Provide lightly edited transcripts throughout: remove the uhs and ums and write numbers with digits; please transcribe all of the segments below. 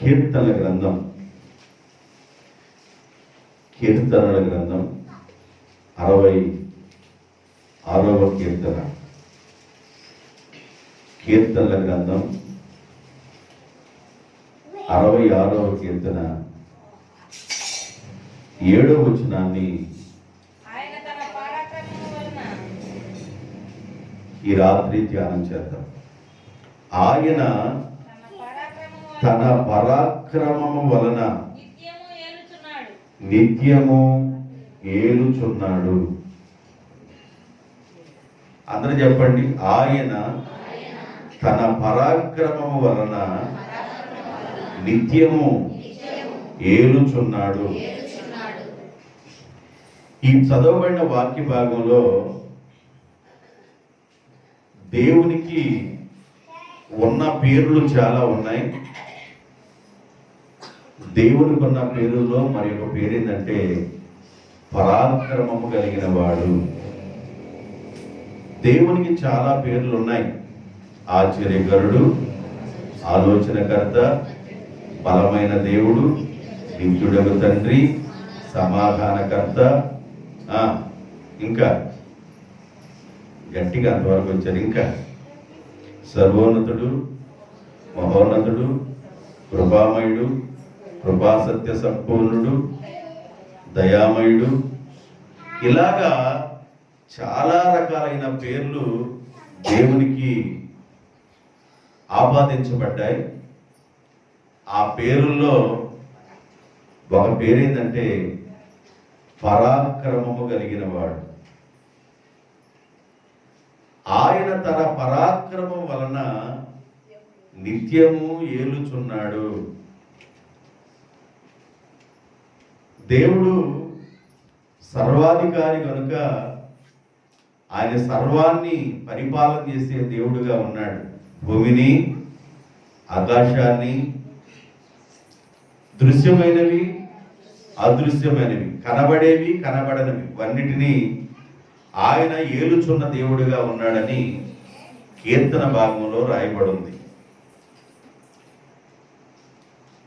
కీర్తనల గ్రంథం 66వ కీర్తన. కీర్తనల గ్రంథం 66వ కీర్తన 7వ వచనాన్ని ఈ రాత్రి ధ్యానం చేద్దాం. ఆయన తన పరాక్రమము వలన నిత్యము ఏలుచున్నాడు. అందరూ చెప్పండి, ఆయన తన పరాక్రమము వలన నిత్యము ఏలుచున్నాడు. ఈ చదవబడిన వాక్య భాగంలో దేవునికి ఉన్న పేర్లు చాలా ఉన్నాయి. దేవునికి ఉన్న పేరులో మరి ఒక పేరు ఏంటంటే పరాక్రమము కలిగిన వాడు. దేవునికి చాలా పేర్లు ఉన్నాయి. ఆశ్చర్యకరుడు, ఆలోచనకర్త, బలమైన దేవుడు, నిత్యుడగు తండ్రి, సమాధానకర్త, ఇంకా గట్టిగా అంతవరకు వచ్చారు. ఇంకా సర్వోన్నతుడు, మహోన్నతుడు, కృపామయుడు, కృపాసత్య సంపూర్ణుడు, దయామయుడు, ఇలాగా చాలా రకాలైన పేర్లు దేవునికి ఆపాదించబడ్డాయి. ఆ పేరుల్లో ఒక పేరు ఏంటంటే పరాక్రమము కలిగిన వాడు. ఆయన తన పరాక్రమం వలన నిత్యము ఏలుచున్నాడు. దేవుడు సర్వాధికారి కనుక ఆయన సర్వాన్ని పరిపాలన చేసే దేవుడుగా ఉన్నాడు. భూమిని, ఆకాశాన్ని, దృశ్యమైనవి, అదృశ్యమైనవి, కనబడేవి, కనబడనివి అన్నిటినీ ఆయన ఏలుచున్న దేవుడిగా ఉన్నాడని కీర్తన భాగంలో రాయబడింది.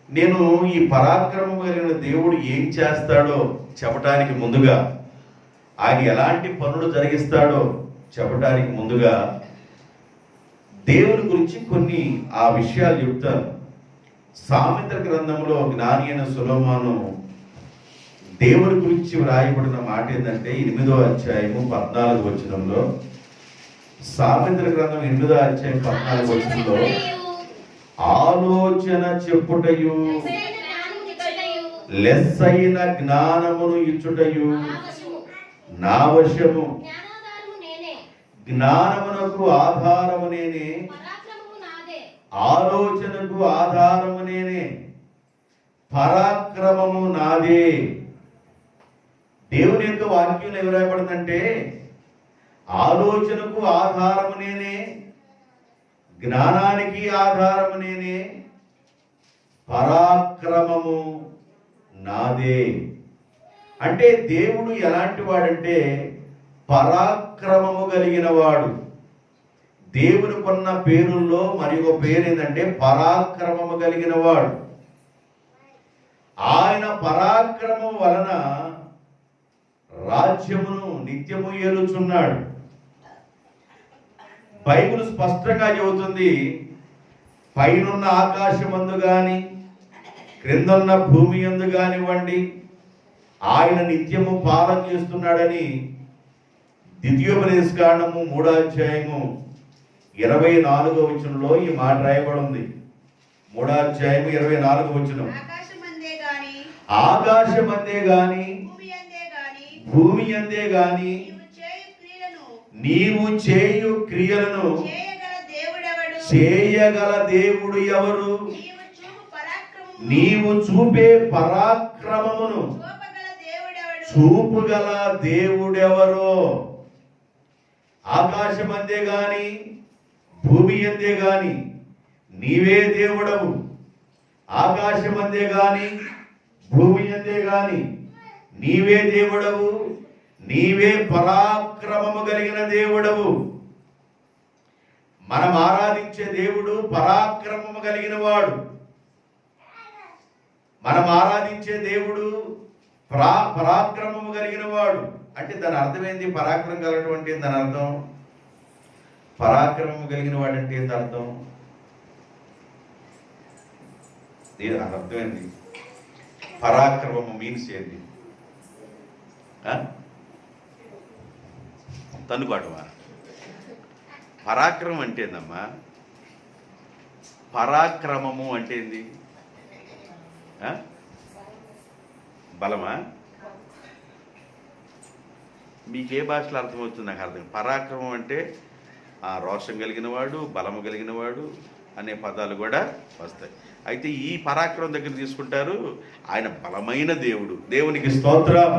నేను ఈ పరాక్రమం కలిగిన దేవుడు ఏం చేస్తాడో చెప్పటానికి ముందుగా, ఆయన ఎలాంటి పనులు జరిగిస్తాడో చెప్పటానికి ముందుగా దేవుని గురించి కొన్ని ఆ విషయాలు చెప్తాను. సామెతల గ్రంథంలో జ్ఞాని అయిన సొలొమోను దేవుని గురించి వ్రాయబడిన మాట ఏంటంటే 8వ అధ్యాయము 14వ వచనంలో, సామెతల గ్రంథం 8వ అధ్యాయం 14వ వచనంలో, ఆలోచన చెప్పుటయు లెస్సైన జ్ఞానమును ఇచ్చుటయు నా వశము, జ్ఞానమునకు ఆధారము నేనే, ఆలోచనకు ఆధారము నేనే, పరాక్రమము నాదే. దేవుని యొక్క వాక్యంలో ఏం రాయబడిందంటే ఆలోచనకు ఆధారము నేనే, జ్ఞానానికి ఆధారము నేనే, పరాక్రమము నాదే. అంటే దేవుడు ఎలాంటి వాడంటే పరాక్రమము కలిగిన వాడు. దేవుని కొన్న పేరుల్లో మరి ఒక పేరు ఏంటంటే పరాక్రమము కలిగిన వాడు. ఆయన పరాక్రమం వలన రాజ్యమును నిత్యము ఏలుచున్నాడు. బైబిల్ స్పష్టంగా చెబుతుంది, పైనున్న ఆకాశమందు గాని క్రిందన్న భూమి యందు కానివ్వండి ఆయన నిత్యము పాలన చేస్తున్నాడని ద్వితీయోపదేశకాండము 3వ అధ్యాయము 24వ వచనంలో ఈ మాట రాయబడింది. 3వ అధ్యాయము 24వ వచనం, ఆకాశమందే గాని భూమి యందే గాని నీవు చేయు క్రియలను చేయగల దేవుడు ఎవరు? నీవు చూపే పరాక్రమమును చూపుగల దేవుడెవరో? ఆకాశమందే గాని భూమి యందే గాని నీవే దేవుడవు. ఆకాశమందే గాని భూమి యందే గాని నీవే దేవుడవు, నీవే పరాక్రమము కలిగిన దేవుడవు. మనం ఆరాధించే దేవుడు పరాక్రమము కలిగిన వాడు. మనం ఆరాధించే దేవుడు పరాక్రమము కలిగిన వాడు. అంటే దాని అర్థం ఏంది? పరాక్రమం కలగడం అంటే దాని అర్థం, పరాక్రమం కలిగిన వాడు అంటే ఏంటి అర్థం? అర్థం ఏంది? పరాక్రమము మీన్స్ ఏంటి? తన్నుకోవటమా? పరాక్రమం అంటే ఏందమ్మా? పరాక్రమము అంటే ఏంది? బలమా? మీకే భాషలో అర్థమవుతుంది నాకు అర్థం. పరాక్రమం అంటే రోషం కలిగిన వాడు, బలము కలిగిన వాడు అనే పదాలు కూడా వస్తాయి. అయితే ఈ పరాక్రమం దగ్గర తీసుకుంటారు, ఆయన బలమైన దేవుడు. దేవునికి స్తోత్రం.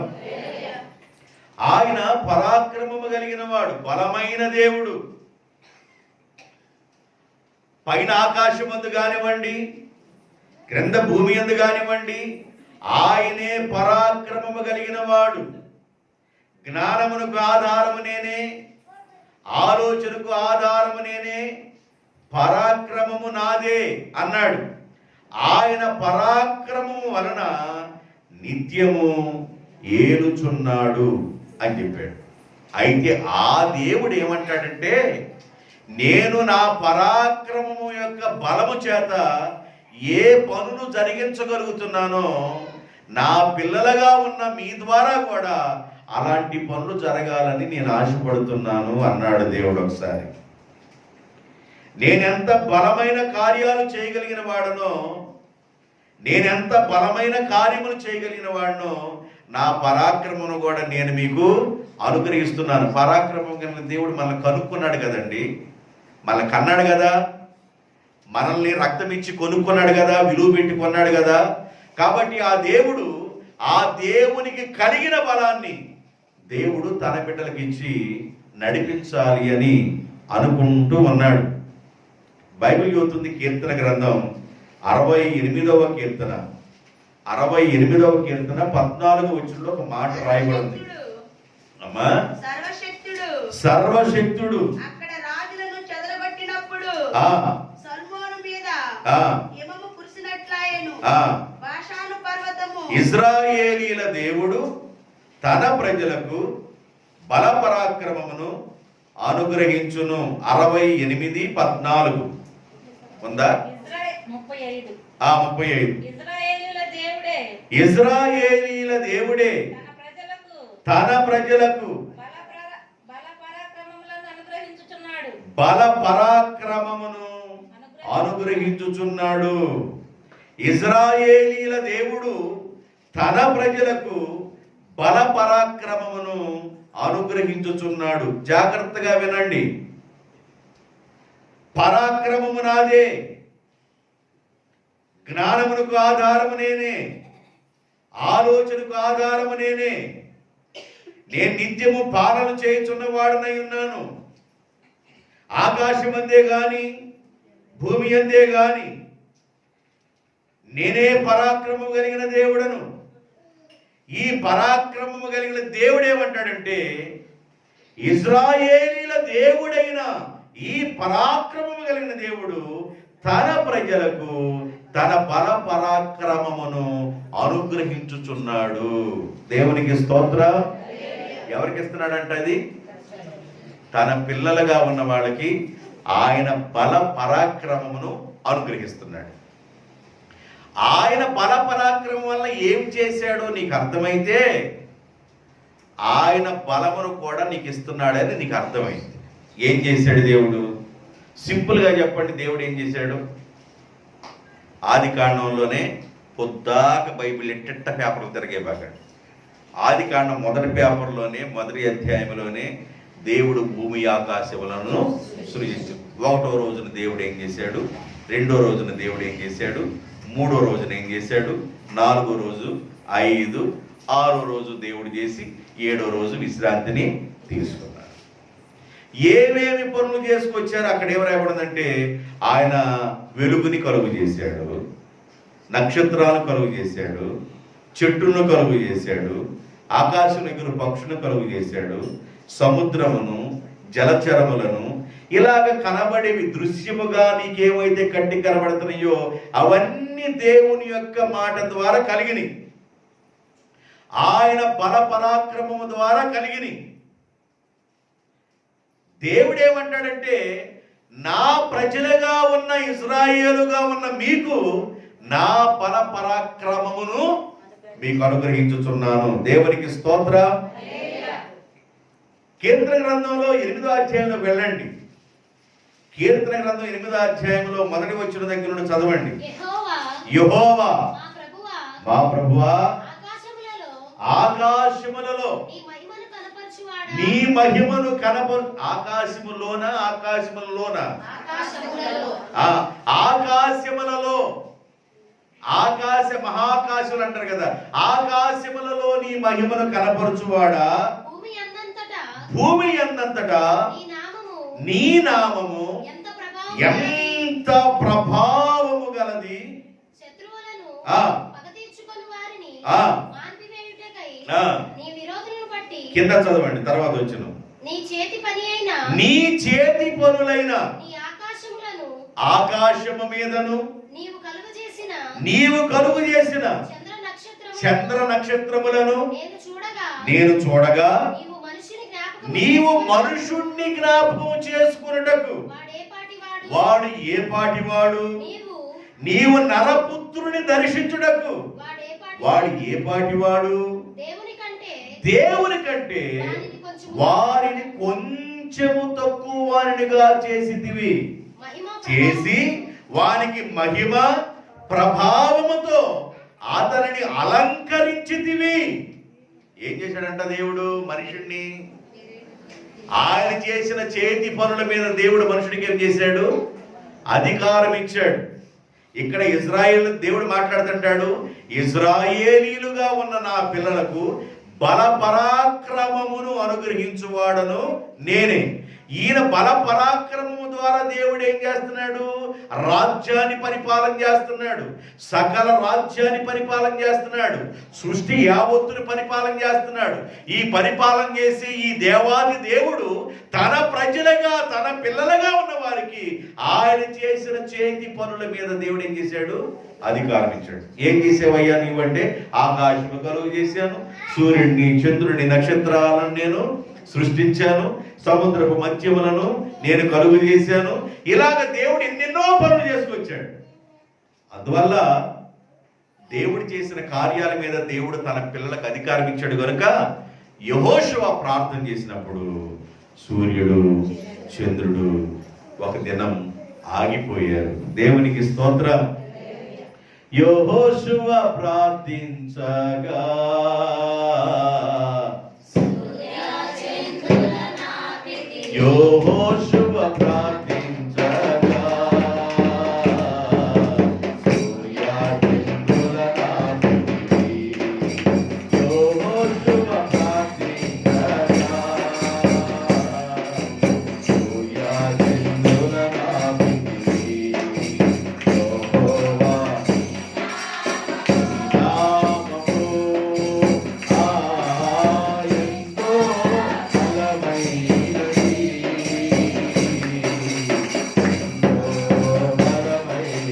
ఆయన పరాక్రమము కలిగిన వాడు, బలమైన దేవుడు. పైన ఆకాశం అందు కానివ్వండి, క్రింద భూమి అందు కానివ్వండి, ఆయనే పరాక్రమము కలిగిన వాడు. జ్ఞానమునకు ఆధారము నేనే, ఆలోచనకు ఆధారము నేనే, పరాక్రమము నాదే అన్నాడు. ఆయన పరాక్రమము వలన నిత్యము ఏలుచున్నాడు అని చెప్పాడు. అయితే ఆ దేవుడు ఏమంటాడంటే, నేను నా పరాక్రమము యొక్క బలము చేత ఏ పనులు జరిగించగలుగుతున్నానో నా పిల్లలుగా ఉన్న మీ ద్వారా కూడా అలాంటి పనులు జరగాలని నేను ఆశపడుతున్నాను అన్నాడు దేవుడు. ఒకసారి నేనెంత బలమైన కార్యాలు చేయగలిగిన వాడనో, నేనెంత బలమైన కార్యములు చేయగలిగిన వాడనో నా పరాక్రమను కూడా నేను మీకు అనుగ్రహిస్తున్నాను. పరాక్రమం కలిగిన దేవుడు మనల్ని కనుక్కున్నాడు కదండి, మనల్ని కన్నాడు కదా, మనల్ని రక్తం ఇచ్చి కొనుక్కున్నాడు కదా, విలువ పెట్టి కొన్నాడు కదా. కాబట్టి ఆ దేవుడు, ఆ దేవునికి కలిగిన బలాన్ని దేవుడు తన బిడ్డలకు ఇచ్చి నడిపించాలి అని అనుకుంటూ ఉన్నాడు. బైబిల్ చెబుతుంది, కీర్తన గ్రంథం 68వ కీర్తన 14వ వచనంలో ఒక మాట రాయబడింది. అమ్మా, సర్వశక్తుడు అక్కడ రాజులను చెదరగొట్టినప్పుడు సల్మోను మీద హిమము కురిసినట్లాయెను. బాషాను పర్వతము ఇశ్రాయేలీల దేవుడు తన ప్రజలకు బల పరాక్రమమును అనుగ్రహించును. 68:14 ఉందా? 35. ఇశ్రాయేలీల దేవుడే తన ప్రజలకు బల పరాక్రమమును అనుగ్రహించుచున్నాడు. ఇశ్రాయేలీల దేవుడు తన ప్రజలకు బల పరాక్రమమును అనుగ్రహించుచున్నాడు. జాగ్రత్తగా వినండి. పరాక్రమము నాదే, జ్ఞానమునకు ఆధారము నేనే, ఆలోచనకు ఆధారము నేనే. నేను నిత్యము పాలన చేయుచున్నవాడనై ఉన్నాను. ఆకాశమందే గాని భూమి అందే గాని నేనే పరాక్రమము కలిగిన దేవుడను. ఈ పరాక్రమము కలిగిన దేవుడు ఏమంటాడంటే, ఇశ్రాయేలీల దేవుడైన ఈ పరాక్రమము కలిగిన దేవుడు తన ప్రజలకు తన బల పరాక్రమమును అనుగ్రహించుచున్నాడు. దేవునికి స్తోత్రం. ఎవరికి ఇస్తున్నాడంట? అది తన పిల్లలుగా ఉన్న వాళ్ళకి ఆయన బల పరాక్రమమును అనుగ్రహిస్తున్నాడు. ఆయన బల పరాక్రమం వల్ల ఏం చేశాడో నీకు అర్థమైతే ఆయన బలమును కూడా నీకు ఇస్తున్నాడని నీకు అర్థమైంది. ఏం చేశాడు దేవుడు? సింపుల్గా చెప్పండి, దేవుడు ఏం చేశాడు? ఆది కాండంలోనే పొద్దాక బైబిల్ ఎట్టెట్ట పేపర్లు తిరిగేబాకండి. ఆది కాండం మొదటి పేపర్లోనే, మొదటి అధ్యాయంలోనే దేవుడు భూమి ఆకాశములను సృజించాడు. 1వ రోజున దేవుడు ఏం చేశాడు, 2వ రోజున దేవుడు ఏం చేశాడు, 3వ రోజున ఏం చేశాడు, 4వ రోజు, 5, 6వ రోజు దేవుడు చేసి 7వ రోజు విశ్రాంతిని తీసుకున్నాడు. ఏమేమి పనులు చేసుకొచ్చారు అక్కడ ఏం రాయబడిందంటే, ఆయన వెలుగుని కలుగు చేశాడు, నక్షత్రాలు కలుగు చేశాడు, చెట్టును కలుగు చేశాడు, ఆకాశం ఎగురు పక్షులను కలుగు చేశాడు, సముద్రమును, జలచరములను, ఇలాగ కనబడేవి దృశ్యముగా నీకేమైతే కంటికి కనబడుతున్నాయో అవన్నీ దేవుని యొక్క మాట ద్వారా కలిగినాయి, ఆయన బల పరాక్రమము ద్వారా కలిగినాయి. దేవుడు ఏమంటాడంటే, నా ప్రజలుగా ఉన్న ఇశ్రాయేలుగా ఉన్న మీకు నా బల పరాక్రమమును మీకు అనుగ్రహించుచున్నాను. దేవునికి స్తోత్ర. కీర్తన గ్రంథంలో 8వ అధ్యాయంలో వెళ్ళండి. కీర్తన గ్రంథం 8వ అధ్యాయంలో మొదటి వచ్చిన దగ్గర నుండి చదవండి. యెహోవా మా ప్రభువా ఆకాశములలో నీ మహిమను కనపరు. ఆకాశములోన ఆకాశములలో, ఆకాశ మహాకాశములు అంటారు కదా, ఆకాశములలో నీ మహిమను కనపరుచువాడా, భూమి అందంతటా నీ నామము ఎంత ప్రభావము గలది. కింద చదవండి, తర్వాత వచ్చును. నీ చేతి పనులైన ఆకాశము మీదను నీవు కలుగు చేసిన చంద్ర నక్షత్రములను నేను చూడగా నీవు మనుషుణ్ణి జ్ఞాపకం చేసుకున్నటకు వాడు ఏ పాటివాడు, నీవు నరపుత్రుని దర్శించుటకు వాడు ఏ పాటివాడు. దేవుని కంటే వారిని కొంచెము తక్కువ వారినిగా చేసి వానికి మహిమ ప్రభావముతో అతనిని అలంకరించితివి. ఏం చేశాడంట దేవుడు మనుషుణ్ణి? ఆయన చేసిన చేతి పనుల మీద దేవుడు మనుషుడికి ఏం చేశాడు? అధికారం ఇచ్చాడు. ఇక్కడ ఇజ్రాయేల్ దేవుడు మాట్లాడుతుంటాడు, ఇజ్రాయేలీలుగా ఉన్న నా పిల్లలకు బల పరాక్రమమును అనుగ్రహించువాడను నేనే. ఈయన బల పరాక్రమము ద్వారా దేవుడు ఏం చేస్తున్నాడు? రాజ్యాన్ని పరిపాలన చేస్తున్నాడు, సకల రాజ్యాన్ని పరిపాలన చేస్తున్నాడు, సృష్టి యావత్తుని పరిపాలన చేస్తున్నాడు. ఈ పరిపాలన చేసి ఈ దేవాది దేవుడు తన ప్రజలుగా తన పిల్లలుగా ఉన్న వారికి ఆయన చేసిన చేతి పనుల మీద దేవుడు ఏం చేశాడు? అధికారం ఇచ్చాడు. ఏం చేసేవయ్యా నీవంటే, ఆకాశము కలుగు చేశాను, సూర్యుడిని చంద్రుడిని నక్షత్రాలను నేను సృష్టించాను, సముద్రపు మత్స్యములను నేను కలుగు చేశాను. ఇలాగ దేవుడు ఎన్నెన్నో పనులు చేసుకొచ్చాడు. అందువల్ల దేవుడు చేసిన కార్యాల మీద దేవుడు తన పిల్లలకు అధికారం ఇచ్చాడు కనుక యెహోషువ ప్రార్థన చేసినప్పుడు సూర్యుడు చంద్రుడు ఒక దినం ఆగిపోయారు. దేవునికి స్తోత్రం. యెహోషువ ప్రార్థించగా యెహోషువ ప్రార్థించగా సూర్య చంద్రుల నాపితివి. యెహోషువ ప్రార్థించగా సూర్య చంద్రుల నాపితివి. యెహోవా నామము ఎంతో బలమైనది.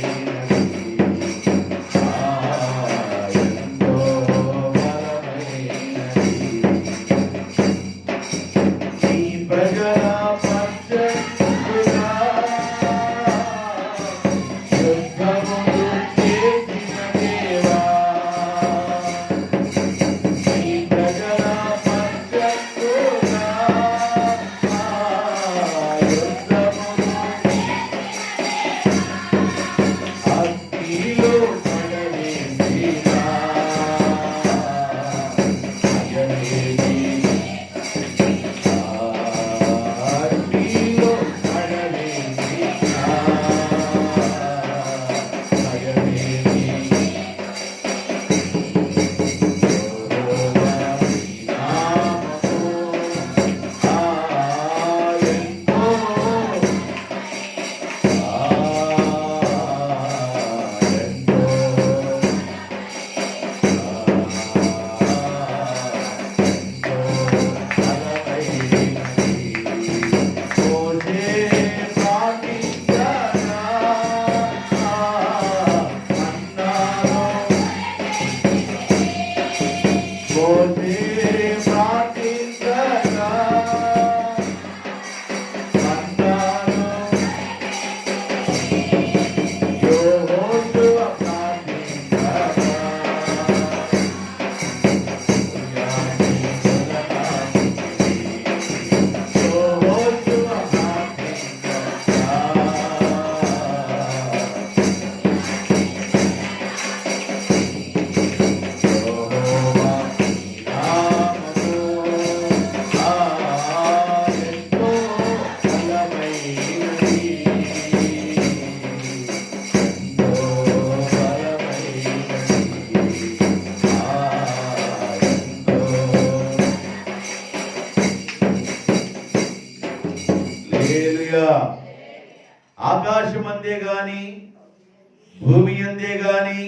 పొందితే గాని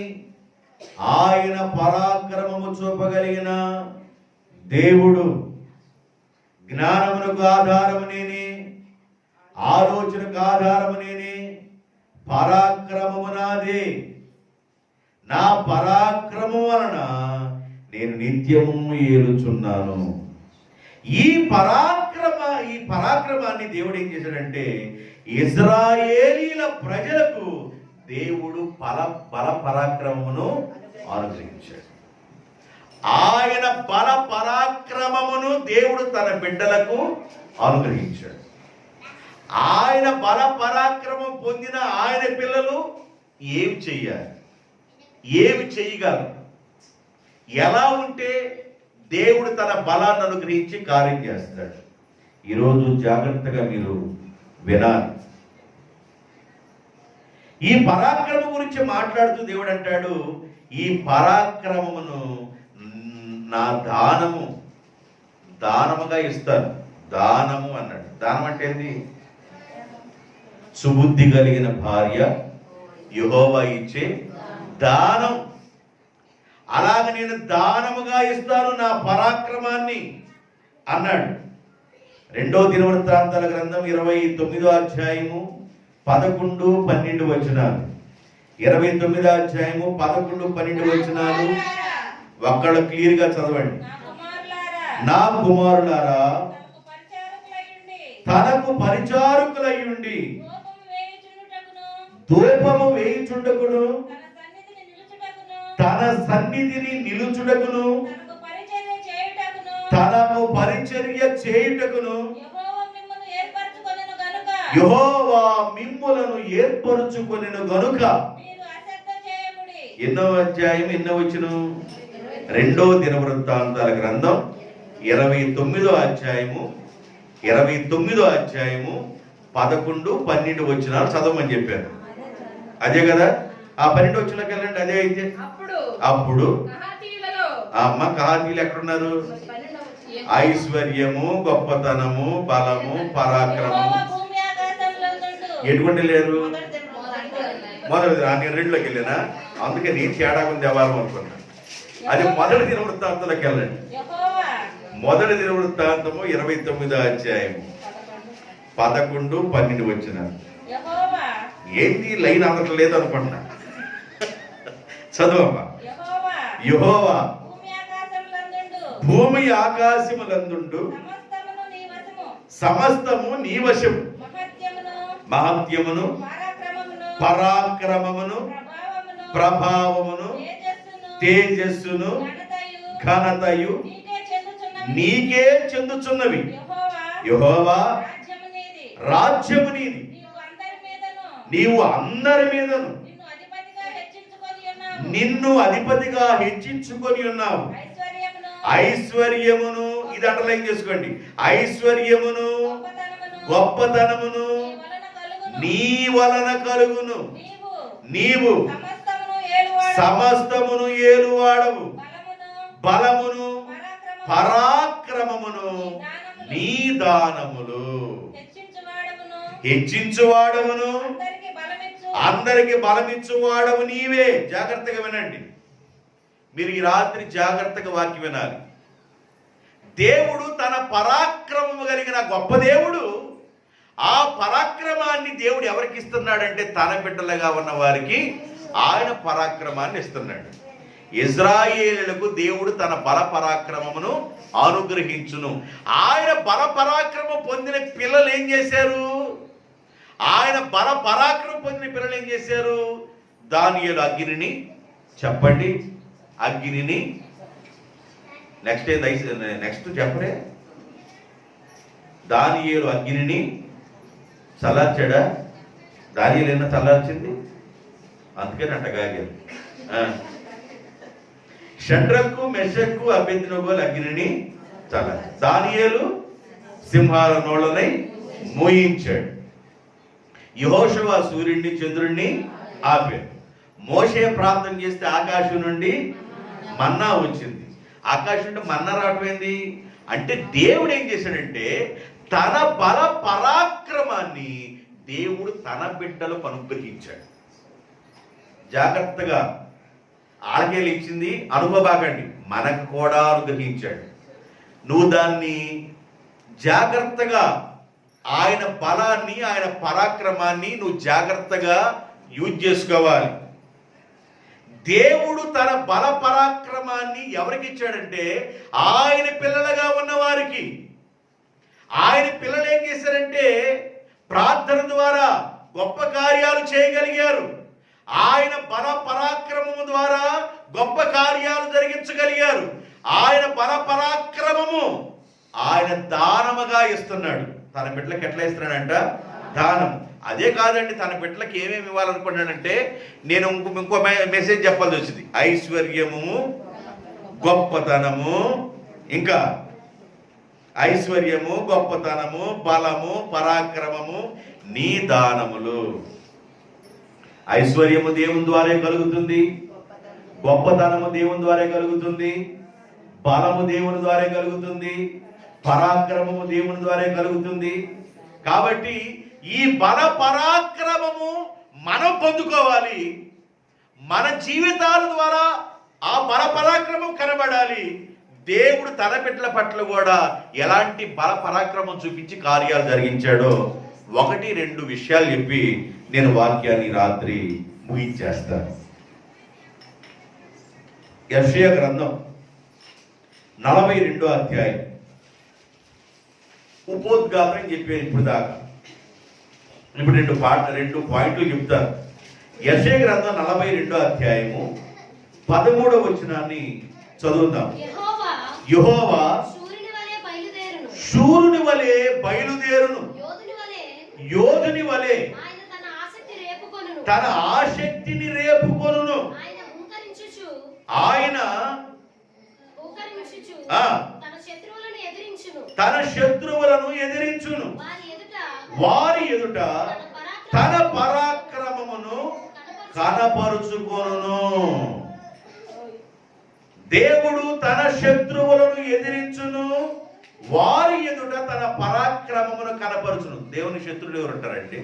ఆయన పరాక్రమము చూపగలిగిన దేవుడు. జ్ఞానమునకు ఆధారము నేనే, ఆలోచనకు ఆధారము నేనే, పరాక్రమము నాదే. నా పరాక్రమం వలన నేను నిత్యము ఏలుచున్నాను. ఈ పరాక్రమాన్ని దేవుడు ఏం చేశాడంటే ఇజ్రాయేలీల ప్రజలకు దేవుడు బల పరాక్రమమును అనుగ్రహించాడు. ఆయన బల పరాక్రమమును దేవుడు తన బిడ్డలకు అనుగ్రహించాడు. ఆయన బల పరాక్రమం పొందిన ఆయన పిల్లలు ఏమి చెయ్యాలి, ఏమి చేయగలరు, ఎలా ఉంటే దేవుడు తన బలాన్ని అనుగ్రహించి కార్యం చేస్తాడు. ఈరోజు జాగ్రత్తగా మీరు వినాలి. ఈ పరాక్రమం గురించి మాట్లాడుతూ దేవుడు అంటాడు, ఈ పరాక్రమమును నా దానముగా ఇస్తాను. దానము అన్నాడు. దానం అంటే ఏంది? సుబుద్ధి కలిగిన భార్య యెహోవా ఇచ్చే దానం. అలాగ నేను దానముగా ఇస్తాను నా పరాక్రమాన్ని అన్నాడు. 2వ దినవృత్తాంతాల గ్రంథం 29వ అధ్యాయము 11, 12 వచనాలు. 29వ అధ్యాయము 11, 12 వచనాలు ఒక్కళ్ళు క్లియర్ గా చదవండి. నా కుమారులారా తనకు పరిచారకులయ్యుండి ధూపము వేయుచుండకును, తన సన్నిధిని నిలుచుటకును, తనకు పరిచర్య చేయుటకును యెహోవా మిమ్ములను ఏర్పరచుకొనెను గనుక. ఎన్నో అధ్యాయం ఎన్నో వచనం? 2వ దినవృత్తాంతాల గ్రంథం 29వ అధ్యాయము 11, 12 వచనాలు చదవమని చెప్పారు. అదే కదా? ఆ 12 వచనంలోకి వెళ్ళండి. అదే అయితే అప్పుడు అమ్మ కహాతీయులు ఎక్కడున్నారు? ఐశ్వర్యము, గొప్పతనము, బలము, పరాక్రమము ఎటువంటి లేరు. మొదటి నేను 2లోకి వెళ్ళానా? అందుకే నేను తేడా ఉంది దేవాలయం అనుకున్నా. అది మొదటి దినవృత్తాంతంలోకి వెళ్ళండి. మొదటి దినవృత్తాంతము 29వ అధ్యాయము 11, 12 వచనాలు. ఏంటి లైన్ అందటం లేదు అనుకుంటున్నా. చదువమ్మా. యెహోవా భూమి ఆకాశములందుండు సమస్తము నీ వశము, మహత్యమును, పరాక్రమమును, ప్రభావమును, తేజస్సును, ఘనతయు నీకే చెందుచున్నవి. యెహోవా రాజ్యము నీది, నీవు అందరి మీదను నిన్ను అధిపతిగా హెచ్చించుకొని ఉన్నావు. ఐశ్వర్యమును, ఇది అండర్లైన్ చేసుకోండి, ఐశ్వర్యమును, గొప్పతనమును నీ వలన కలుగును. నీవు సమస్తమును ఏలువాడవు. బలమును, పరాక్రమమును నీ దానములు. హెచ్చించువాడవును, అందరికి బలమిచ్చువాడవు నీవే. జాగ్రత్తగా వినండి. మీరు ఈ రాత్రి జాగ్రత్తగా వాక్యం వినాలి. దేవుడు తన పరాక్రమము కలిగిన గొప్ప దేవుడు. ఆ పరాక్రమాన్ని దేవుడు ఎవరికి ఇస్తున్నాడంటే తన బిడ్డలుగా ఉన్న వారికి ఆయన పరాక్రమాన్ని ఇస్తున్నాడు. ఇజ్రాయేలులకు దేవుడు తన బల పరాక్రమమును అనుగ్రహించును. ఆయన బల పరాక్రమం పొందిన పిల్లలు ఏం చేశారు? ఆయన బల పరాక్రమం పొందిన పిల్లలు ఏం చేశారు? దానియేలు అగ్నిని, చెప్పండి, అగ్నిని, నెక్స్ట్ చెప్పరే. దానియేలు అగ్నిని చల్లార్చాడా? దానియేలు ఏమన్నా చల్లార్చింది? అందుకేనంట గాగేలు. షడ్రకు, మెషకు, అబేద్నెగోలు అగ్నిని చల్లార్చాడు. దానియేలు సింహాల నోళ్ళని మోయించాడు. యెహోషువ సూర్యుడిని, చంద్రుడిని ఆపాడు. మోషే ప్రార్థన చేస్తే ఆకాశం నుండి మన్నా వచ్చింది. ఆకాశం నుండి మన్నా రావటమైంది అంటే దేవుడు ఏం చేశాడంటే తన బల పరాక్రమాన్ని దేవుడు తన బిడ్డలకు అనుగ్రహించాడు. జాగ్రత్తగా. ఆడకేళ్ళు ఇచ్చింది అనుకోబాకండి, మనకు కూడా అనుగ్రహించాడు. నువ్వు దాన్ని జాగ్రత్తగా, ఆయన బలాన్ని, ఆయన పరాక్రమాన్ని నువ్వు జాగ్రత్తగా యూజ్ చేసుకోవాలి. దేవుడు తన బల పరాక్రమాన్ని ఎవరికి ఇచ్చాడంటే ఆయన పిల్లలుగా ఉన్న వారికి. ఆయన పిల్లలు ఏం చేశారంటే ప్రార్థన ద్వారా గొప్ప కార్యాలు చేయగలిగారు. ఆయన బల పరాక్రమము ద్వారా గొప్ప కార్యాలు జరిగించగలిగారు. ఆయన బల పరాక్రమము ఆయన దానముగా ఇస్తున్నాడు. తన బిడ్డలకు ఎట్లా ఇస్తున్నాడంట? దానం. అదే కాదండి, తన బిడ్డలకు ఏమేమి ఇవ్వాలనుకున్నాడంటే, నేను ఇంకో మెసేజ్ చెప్పాల్సి వచ్చింది. ఐశ్వర్యము, గొప్పతనము, ఇంకా ఐశ్వర్యము, గొప్పతనము, బలము, పరాక్రమము నీ దానములు. ఐశ్వర్యము దేవుని ద్వారా కలుగుతుంది, గొప్పతనము దేవుని ద్వారా కలుగుతుంది, బలము దేవుని ద్వారా కలుగుతుంది, పరాక్రమము దేవుని ద్వారా కలుగుతుంది. కాబట్టి ఈ బల పరాక్రమము మనం పొందుకోవాలి. మన జీవితాల ద్వారా ఆ బల పరాక్రమం కనబడాలి. దేవుడు తన బిడ్డల పట్ల కూడా ఎలాంటి బల పరాక్రమం చూపించి కార్యాలు జరిగించాడో 1-2 విషయాలు చెప్పి నేను వాక్యాన్ని రాత్రి ముగించేస్తాను. యెషయా గ్రంథం 42వ అధ్యాయం. ఉపోద్ఘాతం చెప్పాను ఇప్పుడు దాకా. ఇప్పుడు 2 పాయింట్లు చెప్తాను. యెషయా గ్రంథం 42వ అధ్యాయము 13వ వచనాన్ని చదువుదాం. యెహోవా శూరుని వలె బయలుదేరును, యోధుని వలె తన ఆసక్తిని రేపుకొనును. ఆయన తన శత్రువులను ఎదిరించును, వారి ఎదుట తన పరాక్రమమును కనపరుచుకొనును. దేవుడు తన శత్రువులను ఎదిరించును, వారి ఎదుట తన పరాక్రమమును కనపరుచును. దేవుని శత్రువులు ఎవరు ఉంటారండి?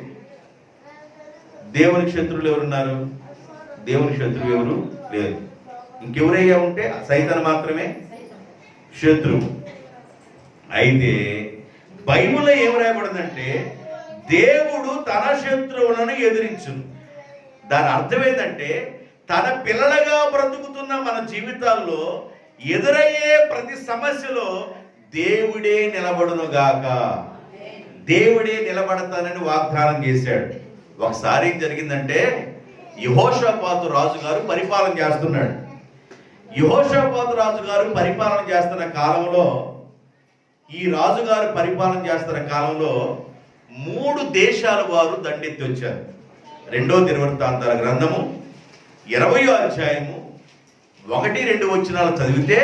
దేవునికి శత్రువులు ఎవరున్నారు? దేవుని శత్రువు ఎవరు లేరు. ఇంకెవరయ్యా ఉంటే సైతాను మాత్రమే శత్రువు. అయితే బైబిల్లో ఏం రాయబడిందంటే దేవుడు తన శత్రువులను ఎదిరించును. దాని అర్థం ఏంటంటే తన పిల్లలుగా బ్రతుకుతున్న మన జీవితాల్లో ఎదురయ్యే ప్రతి సమస్యలో దేవుడే నిలబడును గాక, దేవుడే నిలబడతానని వాగ్దానం చేశాడు. ఒకసారి ఏం జరిగిందంటే యెహోషాపాతు రాజు గారు పరిపాలన చేస్తున్నాడు. యెహోషాపాతు రాజు గారు పరిపాలన చేస్తున్న కాలంలో, ఈ రాజుగారు పరిపాలన చేస్తున్న కాలంలో 3 దేశాల వారు దండెత్తి వచ్చారు. 2వ దినవృత్తాంతాల గ్రంథము 20వ అధ్యాయము 1-2 వచనాలు చదివితే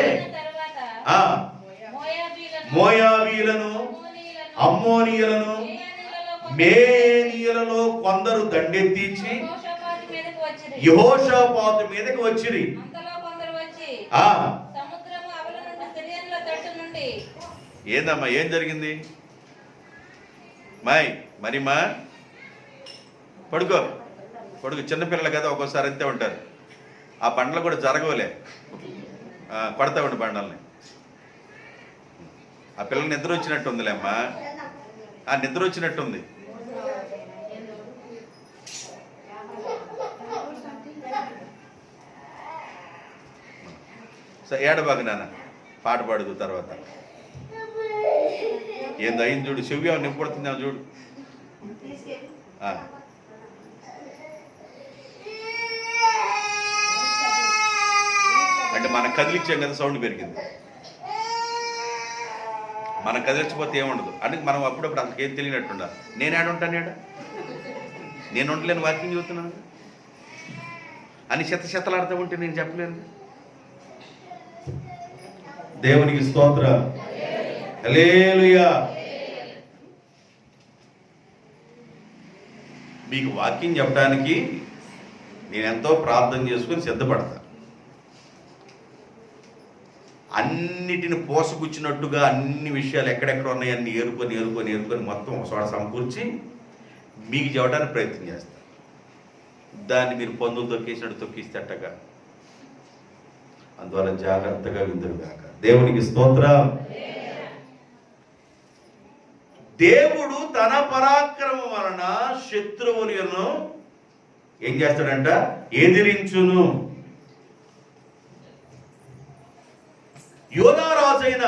మోయాబీలను, అమ్మోనీయులను, మేనీయులలో కొందరు దండెత్తించి యెహోషాపాతు మీదకి వచ్చిరి. ఏందమ్మా, ఏం జరిగింది? మరిమా పడుకో, చిన్నపిల్లలు కదా, ఒక్కోసారి అంతే ఉంటారు. ఆ బండలు కూడా జరగవులే, కొడతా ఉండి బండల్ని. ఆ పిల్లలు నిద్ర వచ్చినట్టుందిలే అమ్మా, ఆ నిద్ర వచ్చినట్టుంది. సరే ఏడబాగు నాన్న, పాట పాడుదు తర్వాత. ఏందో అయింది చూడు, చెవి నింపడుతుందేమో చూడు. అంటే మనం కదిలిచ్చాం కదా, సౌండ్ పెరిగింది. మనం కదిలించకపోతే ఏముండదు. అంటే మనం అప్పుడప్పుడు అంతకేం తెలియనట్టుండా. నేను ఏడుంటాను, నేను ఉండలేను, వాకింగ్ చెబుతున్నాను అని శతలాడుతూ ఉంటే నేను చెప్పలేను. దేవునికి స్తోత్రం, హల్లెలూయా. మీకు వాక్యం చెప్పడానికి నేను ఎంతో ప్రార్థన చేసుకుని సిద్ధపడతా. అన్నిటిని పోసగుచ్చినట్టుగా అన్ని విషయాలు ఎక్కడెక్కడ ఉన్నాయని ఏరుకొని మొత్తం ఒక చోట సమకూర్చి మీకు చెప్పడానికి ప్రయత్నం చేస్తాను. దాన్ని మీరు పందులు తొక్కేసినట్టు తొక్కిస్తే అట్టగా. అందువల్ల జాగ్రత్తగా విందురు కాక. దేవునికి స్తోత్రం. దేవుడు తన పరాక్రమం వలన శత్రువులను ఏం చేస్తాడంట? ఎదిరించును. యోధా రాజైన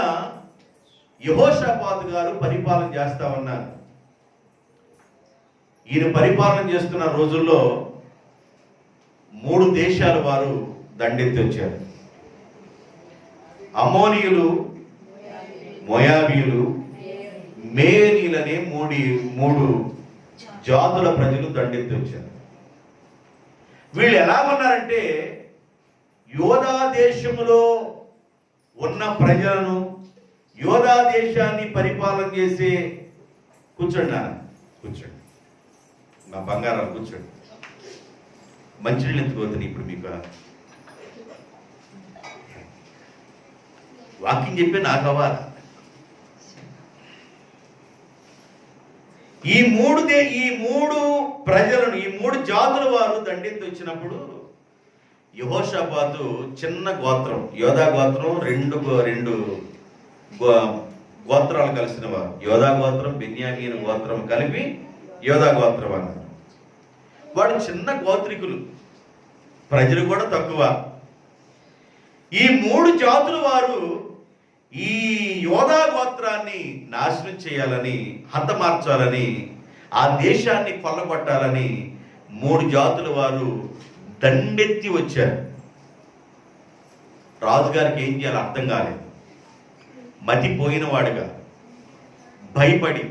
యెహోషాపాతు గారు పరిపాలన చేస్తా ఉన్నారు. ఈయన పరిపాలన చేస్తున్న రోజుల్లో 3 దేశాల వారు దండెత్తి వచ్చారు. అమోనీయులు, మోయాబీయులు, మేనీలనే 3 జాతుల ప్రజలు దండెత్తి వచ్చారు. వీళ్ళు ఎలా ఉన్నారంటే యోధా దేశములో ఉన్న ప్రజలను, యోధా దేశాన్ని పరిపాలన చేసే కూర్చోండి నా బంగారాలు కూర్చోండి. మంచినీళ్ళు ఎత్తుకోతుంది. ఇప్పుడు మీకు వాకింగ్ చెప్పి నాకు అవ్వాలి. ఈ మూడు ప్రజలను, ఈ 3 జాతుల వారు దండెత్తి వచ్చినప్పుడు యెహోషాపాతు చిన్న గోత్రం, యోధా గోత్రం, రెండు గోత్రాలు కలిసిన వారు. యోధా గోత్రం, బెన్యామీను గోత్రం కలిపి యోధా గోత్రం అన్నారు. వాడు చిన్న గోత్రికులు, ప్రజలు కూడా తక్కువ. ఈ 3 జాతుల వారు ఈ యోధా గోత్రాన్ని నాశనం చేయాలని, హతమార్చాలని, ఆ దేశాన్ని కొల్లగొట్టాలని 3 జాతుల వారు దండెత్తి వచ్చారు. రాజుగారికి ఏం చేయాలో అర్థం కాలేదు. మతిపోయిన వాడుగా, భయపడి,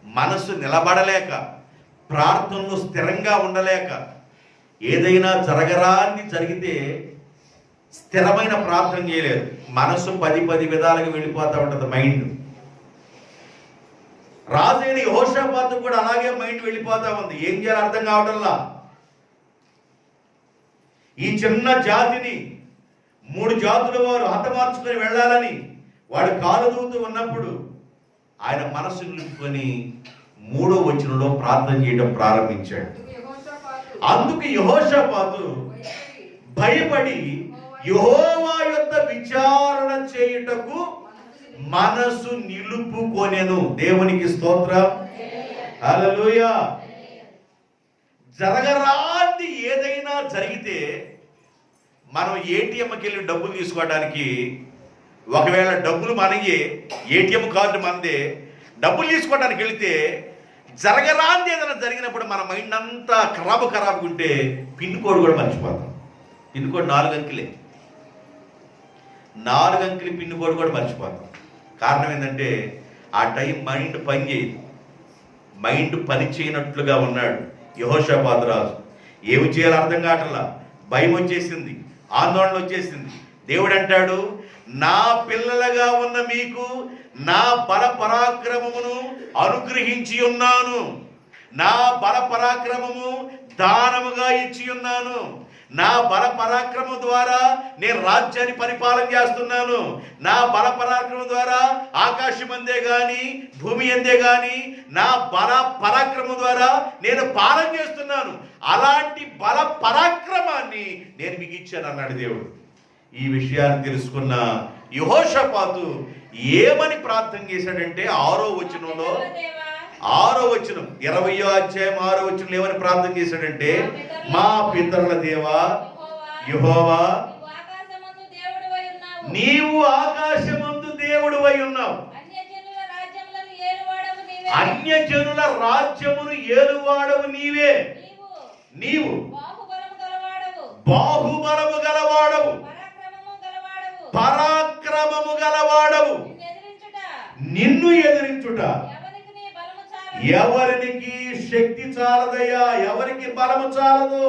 మనసు నిలబడలేక, ప్రార్థనలో స్థిరంగా ఉండలేక, ఏదైనా జరగరాని జరిగితే స్థిరమైన ప్రార్థన చేయలేదు. మనసు 10 విధాలుగా వెళ్ళిపోతూ ఉంటుంది మైండ్. రాజైన యెహోషాపాతు కూడా అలాగే మైండ్ వెళ్ళిపోతా ఉంది. ఏం చేయాలో అర్థం కావడంలా. ఈ చిన్న జాతిని 3 జాతుల వారు హతమార్చుకొని వెళ్ళాలని వాడు కాలు దూతూ ఉన్నప్పుడు ఆయన మనసు నిలుపుకొని 3వ వచనంలో ప్రార్థన చేయడం ప్రారంభించాడు. అందుకు యెహోషాపాతు భయపడి యెహోవా యొద్ద విచారణ చేయుటకు మనసు నిలుపుకొనెను. దేవునికి స్తోత్రం. హల్లెలూయా. జరగరాంది ఏదైనా జరిగితే మనం ఏటీఎంకి వెళ్ళి డబ్బులు తీసుకోవడానికి, ఒకవేళ డబ్బులు మనయే, ఏటీఎం కార్డు మనదే, డబ్బులు తీసుకోవడానికి వెళితే జరగరాంది ఏదైనా జరిగినప్పుడు మన మైండ్ అంతా ఖరాబుగా ఉంటే పిన్ కోడ్ కూడా మర్చిపోతాం. Pin code 4 అంకెలే. 4 అంకెలు పిన్ కోడ్ కూడా మర్చిపోతాం. కారణం ఏంటంటే ఆ టైం మైండ్ పని చేయదు. మైండ్ పని చేయనట్లుగా ఉన్నాడు యెహోషాపాతు రాజు. ఏమి చేయాలో అర్థం కావట్లా. భయం వచ్చేసింది, ఆందోళన వచ్చేసింది. దేవుడు అంటాడు, నా పిల్లలుగా ఉన్న మీకు నా బల పరాక్రమమును అనుగ్రహించి ఉన్నాను. నా బల పరాక్రమము దానముగా ఇచ్చి ఉన్నాను. నా బల పరాక్రమం ద్వారా నేను రాజ్యాన్ని పరిపాలన చేస్తున్నాను. నా బల పరాక్రమం ద్వారా ఆకాశం అందే గాని, భూమి అందే గాని, నా బల పరాక్రమం ద్వారా నేను పాలన చేస్తున్నాను. అలాంటి బల పరాక్రమాన్ని నేను మీకు ఇచ్చాను అన్నాడు దేవుడు. ఈ విషయాన్ని తెలుసుకున్న యెహోషాపాతు ఏమని ప్రార్థన చేశాడంటే 6వ వచనంలో, 6వ వచనం 20వ అధ్యాయం 6వ వచనంలో ఏమని ప్రార్థన చేశాడంటే, మా పితరుల దేవా యెహోవా, నీవు ఆకాశమందు దేవుడివై ఉన్నావు. అన్యజనుల రాజ్యమును ఏలువాడవు నీవే. నీవు బాహుబలము గలవాడవు, పరాక్రమము గలవాడవు. నిన్ను ఎదిరించుట ఎవరికి శక్తి చాలదయ్యా, ఎవరికి బలము చాలదు.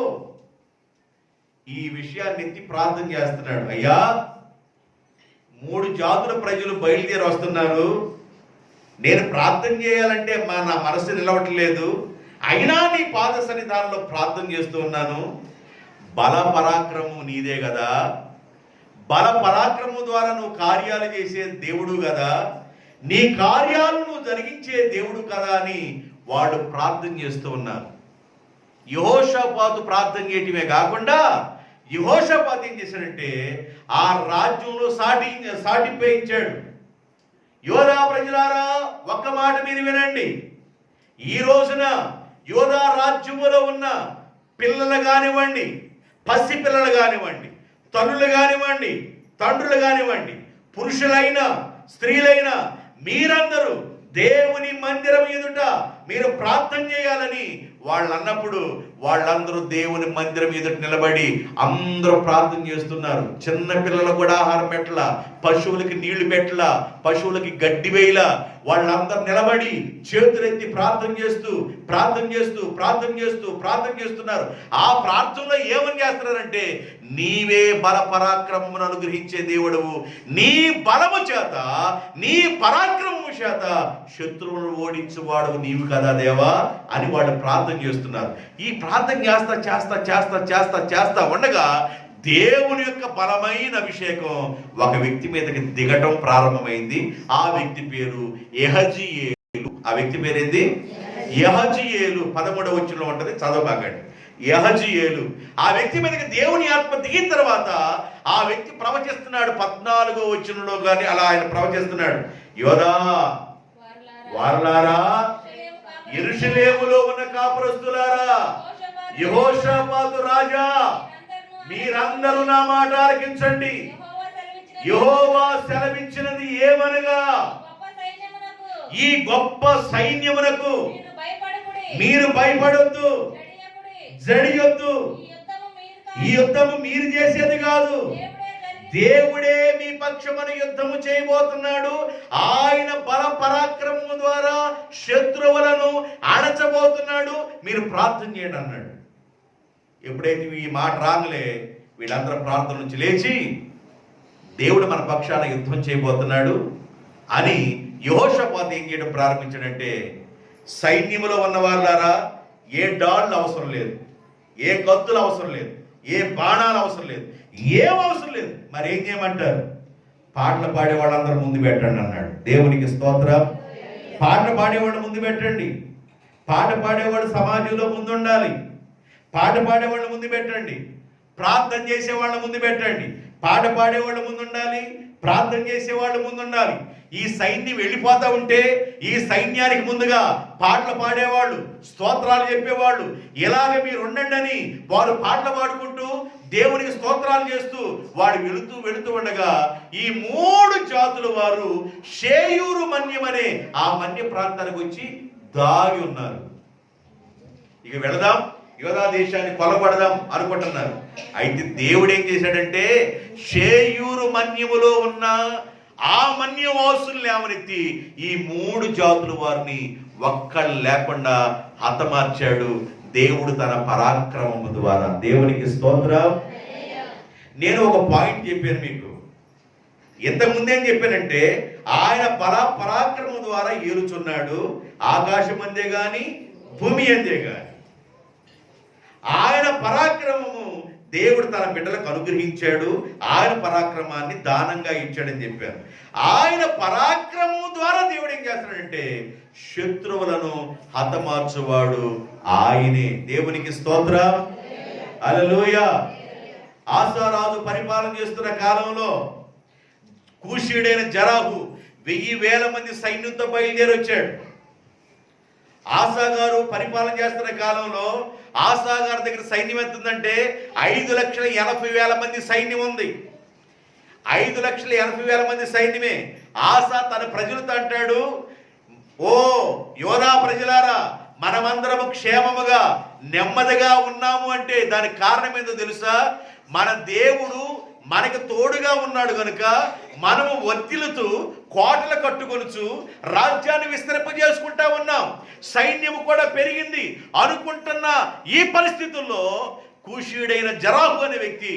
ఈ విషయాన్ని ఎత్తి ప్రార్థన చేస్తున్నాడు. అయ్యా, 3 జాతుల ప్రజలు బయలుదేరి వస్తున్నారు. నేను ప్రార్థన చేయాలంటే నా మనసు నిలవట్లేదు. అయినా నీ పాద సన్నిధానంలో ప్రార్థన చేస్తూ ఉన్నాను. బల పరాక్రమం నీదే కదా, బల పరాక్రమం ద్వారా నువ్వు కార్యాలు చేసే దేవుడు కదా, నీ కార్యాలను జరిగించే దేవుడు కదా అని వాళ్ళు ప్రార్థన చేస్తూ ఉన్నారు. యెహోషాపాతు ప్రార్థన చేయటమే కాకుండా యెహోషాపాతు ఏం చేశాడంటే ఆ రాజ్యంలో సాటింపేయించాడు. యోధా ప్రజలారా, ఒక్క మాట మీరు వినండి. ఈ రోజున యోధా రాజ్యములో ఉన్న పిల్లలు కానివ్వండి, పసి పిల్లలు కానివ్వండి, తల్లులు కానివ్వండి, తండ్రులు కానివ్వండి, పురుషులైనా స్త్రీలైనా మీరందరూ దేవుని మందిరం ఎదుట మీరు ప్రార్థన చేయాలని వాళ్ళు అన్నప్పుడు వాళ్ళందరూ దేవుని మందిరం ఎదుట నిలబడి అందరూ ప్రార్థన చేస్తున్నారు. చిన్న పిల్లలు కూడా ఆహారం పెట్టలా, పశువులకి నీళ్లు పెట్టలా, పశువులకి గడ్డి వేయలా. వాళ్ళందరూ నిలబడి చేతులెత్తి ప్రార్థన చేస్తూ ప్రార్థన చేస్తూ ప్రార్థన చేస్తూ ప్రార్థన చేస్తున్నారు. ఆ ప్రార్థనలో ఏమని చేస్తున్నారంటే, నీవే బల పరాక్రమమును అనుగ్రహించే దేవుడవు, నీ బలము చేత నీ పరాక్రమము చేత శత్రువులను ఓడించువాడు నీవు కదా దేవా అని వాళ్ళు ప్రార్థన చేస్తున్నారు. ఈ ప్రార్థన చేస్తా చేస్తా చేస్తా చేస్తా చేస్తా ఉండగా దేవుని యొక్క బలమైన అభిషేకం ఒక వ్యక్తి మీదకి దిగటం ప్రారంభమైంది. ఆ వ్యక్తి పేరు యెహజీయేలు. ఆ వ్యక్తి పేరేంది? యెహజీయేలు. 13వ వచనంలో ఉంటది, చదవబాకండి. యెహజీయేలు. ఆ వ్యక్తి మీదకి దేవుని ఆత్మ దిగిన తర్వాత ఆ వ్యక్తి ప్రవచిస్తున్నాడు. 14వ వచనంలో కానీ అలా ఆయన ప్రవచిస్తున్నాడు. యోధా వారలారా, యెరూషలేములో ఉన్న కాపురస్తులారా, యెహోషాపాతు రాజా, మీరందరూ నా మాట ఆలకించండి. యెహోవా సెలవిచ్చినది ఏమనగా, ఈ గొప్ప సైన్యమునకు మీరు భయపడొద్దు, జడియొద్దు. ఈ యుద్ధము మీరు చేసేది కాదు, దేవుడే మీ పక్షమున యుద్ధము చేయబోతున్నాడు. ఆయన బల పరాక్రమము ద్వారా శత్రువులను అణచబోతున్నాడు, మీరు ప్రార్థన చేయండి అన్నాడు. ఎప్పుడైతే ఈ మాట రానులే వీళ్ళందరూ ప్రార్థన నుంచి లేచి దేవుడు మన పక్షాన యుద్ధం చేయబోతున్నాడు అని యెహోషాపాతు ఏం చేయడం ప్రారంభించాడంటే, సైన్యములో ఉన్న వాళ్ళారా, ఏ డాళ్ళు అవసరం లేదు, ఏ కత్తులు అవసరం లేదు, ఏ బాణాలు అవసరం లేదు, ఏం అవసరం లేదు. మరి ఏం చేయమంటారు? పాటలు పాడే వాళ్ళందరూ ముందు పెట్టండి అన్నాడు. దేవునికి స్తోత్రం. పాటలు పాడేవాళ్ళు ముందు పెట్టండి. పాట పాడేవాళ్ళు సమాజంలో ముందు ఉండాలి. పాట పాడేవాళ్ళు ముందు పెట్టండి. ప్రార్థన చేసేవాళ్ళ ముందు పెట్టండి. పాట పాడేవాళ్ళు ముందు ఉండాలి, ప్రార్థన చేసేవాళ్ళు ముందు ఉండాలి. ఈ సైన్యం వెళ్ళిపోతా ఉంటే ఈ సైన్యానికి ముందుగా పాటలు పాడేవాళ్ళు, స్తోత్రాలు చెప్పేవాళ్ళు, ఇలాగ మీరు ఉండండి అని వారు పాటలు పాడుకుంటూ దేవునికి స్తోత్రాలు చేస్తూ వాడు వెళుతూ ఉండగా ఈ 3 జాతుల వారు షేయూరు మన్యం అనే ఆ మన్య ప్రాంతానికి వచ్చి దాగి ఉన్నారు. ఇక వెళదాం, యోధా దేశాన్ని కొలబడదాం అనుకుంటున్నారు. అయితే దేవుడు ఏం చేశాడంటే, షేయూరు మన్యములో ఉన్న ఆ మన్యవాసులు లేవనెత్తి ఈ 3 జాతుల వారిని ఒక్కళ్ళు లేకుండా హతమార్చాడు దేవుడు తన పరాక్రమము ద్వారా. దేవునికి స్తోత్రం. నేను ఒక పాయింట్ చెప్పాను మీకు. ఇంతకుముందేం చెప్పానంటే, ఆయన పరాక్రమం ద్వారా ఏలుచున్నాడు, ఆకాశం అందే గాని భూమి అందే గాని. ఆయన పరాక్రమము దేవుడు తన బిడ్డలకు అనుగ్రహించాడు. ఆయన పరాక్రమాన్ని దానంగా ఇచ్చాడని చెప్పాను. ఆయన పరాక్రమం ద్వారా దేవుడు ఏం చేస్తాడంటే, శత్రువులను హతమార్చువాడు ఆయనే. దేవునికి స్తోత్రం. హల్లెలూయా. ఆసారాజు పరిపాలన చేస్తున్న కాలంలో కూషీయుడైన జరాహు 1000 మంది సైన్యంతో బయలుదేరి వచ్చాడు. ఆసా గారు పరిపాలన చేస్తున్న కాలంలో ఆసా గారి దగ్గర సైన్యం ఎంత ఉందంటే 5,80,000 మంది సైన్యం ఉంది. 5,80,000 మంది సైన్యమే. ఆసా తన ప్రజలతో అంటాడు, ఓ యోధా ప్రజలారా, మనమందరము క్షేమముగా నెమ్మదిగా ఉన్నాము అంటే దానికి కారణం ఏందో తెలుసా? మన దేవుడు మనకు తోడుగా ఉన్నాడు కనుక మనము వర్తిల్లుతూ కోటలు కట్టుకొనుచు రాజ్యాన్ని విస్తరింపజేసుకుంటా ఉన్నాం. సైన్యము కూడా పెరిగింది అనుకుంటున్న ఈ పరిస్థితుల్లో కూషీయుడైన జరాహు అనే వ్యక్తి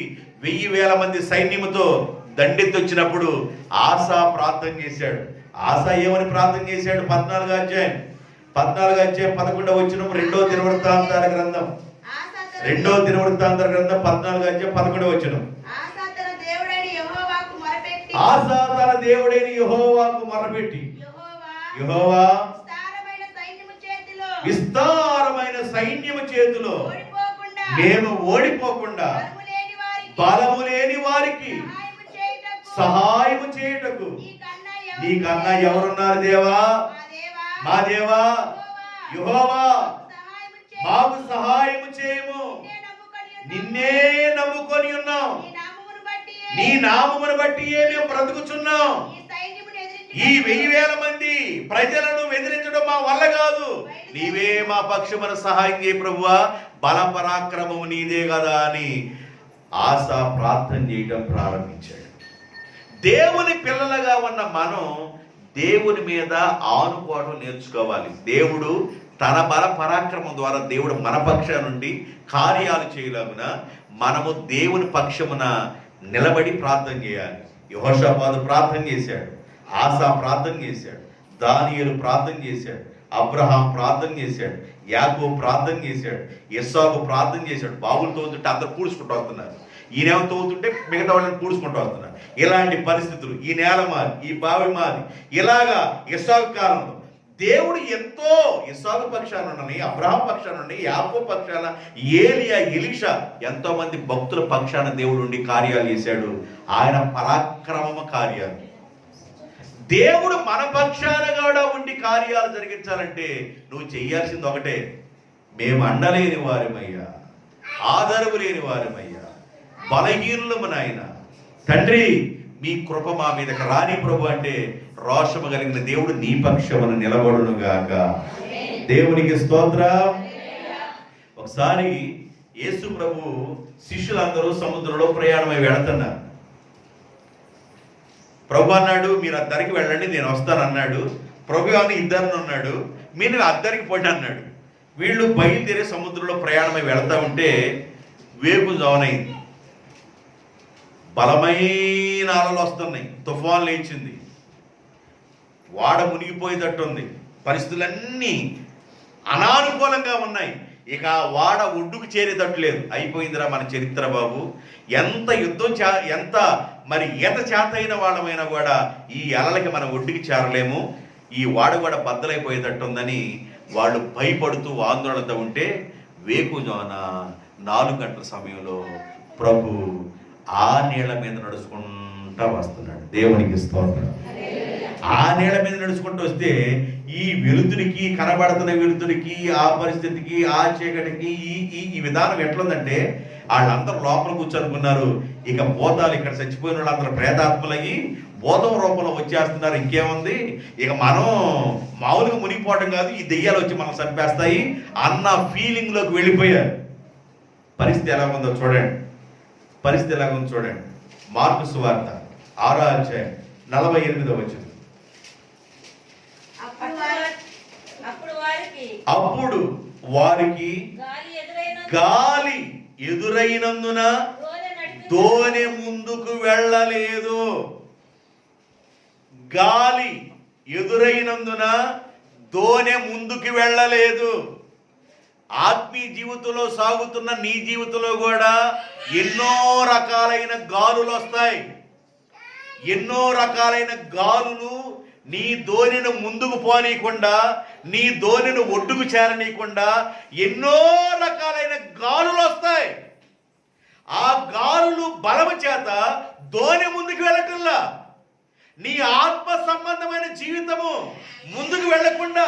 1000 మంది సైన్యముతో దండెత్తి వచ్చినప్పుడు ఆసా ప్రార్థన చేశాడు. ఆసా ఏమని ప్రార్థన చేశాడు? 14వ అధ్యాయం 11వ వచనం, 2వ దినవృత్తాంతాల గ్రంథం 2వ దినవృత్తాంతాల గ్రంథం 14వ అధ్యాయం 11వ వచనం. ఆసా తన దేవుడైన యెహోవాకు మొరపెట్టి, యెహోవా విస్తారమైన సైన్యము చేతిలో ఓడిపోకుండా మేము ఓడిపోకుండా బలము లేని వారికి బలము లేని వారికి సహాయము సహాయము చేయుటకు చేయుటకు నీకన్నా నీకన్నా ఎవరున్నారు దేవా? మా దేవా యెహోవా, మాకు సహాయము చేయము. నిన్నే నమ్ముకొని ఉన్నాం. నీ నామమును బట్టి మేము బ్రతుకుచున్నాం. ఈ 1000 మంది ప్రజలను ఎదిరించడం మా వల్ల కాదు. నీవే మా పక్షమున సహాయం చేయ ప్రభువా. బల పరాక్రమము నీదే కదా అని ఆశ ప్రార్థన చేయడం ప్రారంభించాడు. దేవుని పిల్లలుగా ఉన్న మనం దేవుని మీద ఆనుకోవడం నేర్చుకోవాలి. దేవుడు తన బల పరాక్రమం ద్వారా దేవుడు మన పక్షాన నుండి కార్యాలు చేయలాగున మనము దేవుని పక్షమున నిలబడి ప్రార్థన చేయాలి. యెహోషాపాతు ప్రార్థన చేశాడు, ఆసా ప్రార్థన చేశాడు, దానియేలు ప్రార్థన చేశాడు, అబ్రహాం ప్రార్థన చేశాడు, యాకోబు ప్రార్థన చేశాడు, ఇస్సాకు ప్రార్థన చేశాడు. బావులు తోతుంటే అందరు పూడ్చుకుంటూ వస్తున్నారు. ఈయనేమో తోతుంటే మిగతా వాళ్ళని పూడ్చుకుంటూ వస్తున్నారు. ఇలాంటి పరిస్థితులు, ఈ నేల మాది, ఈ బావి మాది, ఇలాగా ఇస్సాకు కాలంలో దేవుడు ఎంతో ఇస్సాకు పక్షాన ఉన్నని, అబ్రహాం పక్షాన ఉండి, యాకోబు పక్షాన, ఏలియా, ఎలీషా ఎంతో మంది భక్తుల పక్షాన దేవుడు ఉండి కార్యాలు చేశాడు. ఆయన పరాక్రమ కార్యాలు. దేవుడు మన పక్షాన కూడా ఉండి కార్యాలు జరిగించాలంటే నువ్వు చెయ్యాల్సింది ఒకటే, మేము అండలేని వారిమయ్యా, ఆదరవు లేని వారిమయ్యా, బలహీనులము నాయన. తండ్రి, మీ కృప మా మీదకి రాని ప్రభు అంటే రోషము కలిగిన దేవుడు నీ పక్షమున నిలబడును గాక. దేవునికి స్తోత్రం. ఒకసారి యేసు ప్రభు శిష్యులందరూ సముద్రంలో ప్రయాణమై వెళుతున్నారు. ప్రభు అన్నాడు, మీరు అద్దరికి వెళ్ళండి, నేను వస్తానన్నాడు. ప్రభు అని ఇద్దరిని ఉన్నాడు, మీరు అద్దరికి పోండి అన్నాడు. వీళ్ళు బయలుదేరి సముద్రంలో ప్రయాణమై వెళతా ఉంటే వేగు జోనైంది. బలమైన అలలు వస్తున్నాయి, తుఫాన్ లేచింది, వాడ మునిగిపోయేటట్టుంది, పరిస్థితులన్నీ అనానుకూలంగా ఉన్నాయి. ఇక వాడ ఒడ్డుకు చేరేటట్టు లేదు. అయిపోయిందిరా మన చరిత్ర బాబు. ఎంత యుద్ధం ఎంత మరి ఈత చేత అయిన వాళ్ళమైనా కూడా ఈ అలలకి మనం ఒడ్డుకి చేరలేము, ఈ వాడ కూడా బద్దలైపోయేటట్టుందని వాళ్ళు భయపడుతూ ఆందోళనతో ఉంటే వేకుజాన 4 గంటల సమయంలో ప్రభు ఆ నీళ్ల మీద నడుచుకుంటా వస్తున్నాడు. దేవునికి స్తోత్రం. ఆ నీళ్ల మీద నడుచుకుంటూ వస్తే ఈ వెలుతురికి, కనబడుతున్న వెలుతురికి, ఆ పరిస్థితికి, ఆ చీకటికి ఈ విధానం ఎట్లుందంటే వాళ్ళందరూ లోపల కూర్చొనుకున్నారు. ఇక భూతాలు, ఇక్కడ చచ్చిపోయిన వాళ్ళందరూ ప్రేతాత్మలయ్యి భూతం రూపంలో వచ్చేస్తున్నారు. ఇంకేముంది, ఇక మనం మామూలుగా మునిగిపోవటం కాదు, ఈ దెయ్యాలు వచ్చి మనం చంపేస్తాయి అన్న ఫీలింగ్లోకి వెళ్ళిపోయారు. పరిస్థితి ఎలా ఉందో చూడండి. పరిస్థితి ఎలాగ ఉంది చూడండి. మార్కు సువార్త 6వ అధ్యాయం 48వ వచనం. అప్పుడు వారికి గాలి ఎదురైనందున దోణి ముందుకు వెళ్ళలేదు. గాలి ఎదురైనందున దోణి ముందుకు వెళ్ళలేదు. ఆత్మీయ జీవితంలో సాగుతున్న నీ జీవితంలో కూడా ఎన్నో రకాలైన గాలులు వస్తాయి. ఎన్నో రకాలైన గాలులు నీ దోణిని ముందుకు పోనీయకుండా, నీ దోణిని ఒడ్డుకు చేరనీయకుండా ఎన్నో రకాలైన గాలులు వస్తాయి. ఆ గాలులు బలము చేత దోణి ముందుకు వెళ్ళటంలా నీ ఆత్మ సంబంధమైన జీవితము ముందుకు వెళ్లకుండా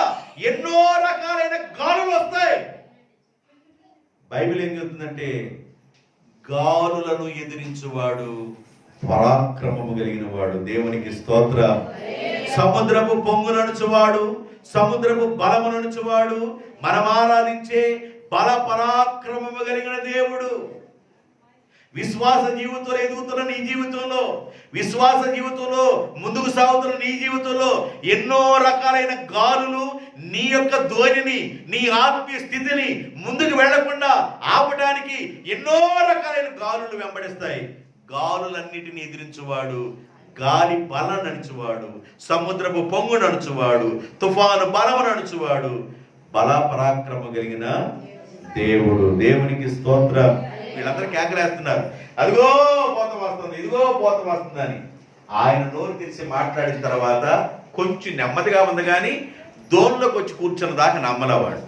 ఎన్నో రకాలైన గాలులు వస్తాయి. బైబిల్ ఏం చెప్తుందంటే, గాలులను ఎదిరించువాడు పరాక్రమము కలిగిన వాడు. దేవునికి స్తోత్రం. సముద్రపు పొంగునడుచువాడు, సముద్రపు బలమునడుచువాడు మనం ఆరాధించే బల పరాక్రమము కలిగిన దేవుడు. విశ్వాస జీవితంలో ఎదుగుతున్న నీ జీవితంలో, విశ్వాస జీవితంలో ముందుకు సాగుతున్న నీ జీవితంలో ఎన్నో రకాలైన గాలులు నీ యొక్క ధోనిని, నీ ఆత్మీయ స్థితిని ముందుకు వెళ్లకుండా ఆపడానికి ఎన్నో రకాలైన గాలులు వెంబడిస్తాయి. గాలులన్నిటిని ఎదిరించువాడు, గాలి బల నడుచువాడు, సముద్రపు పొంగు నడుచువాడు, తుఫాను బలము నడుచువాడు బల పరాక్రమ కలిగిన దేవుడు. దేవునికి స్తోత్రం. వీళ్ళందరూ కేకలేస్తున్నారు, అదిగో పోతం వస్తుంది, ఇదిగో పోతం వస్తుంది అని. ఆయన నోరు తెరిచి మాట్లాడిన తర్వాత కొంచెం నెమ్మదిగా ఉంది, కానీ దోన్లోకి వచ్చి కూర్చున్న దాకా నమ్మలవాడు.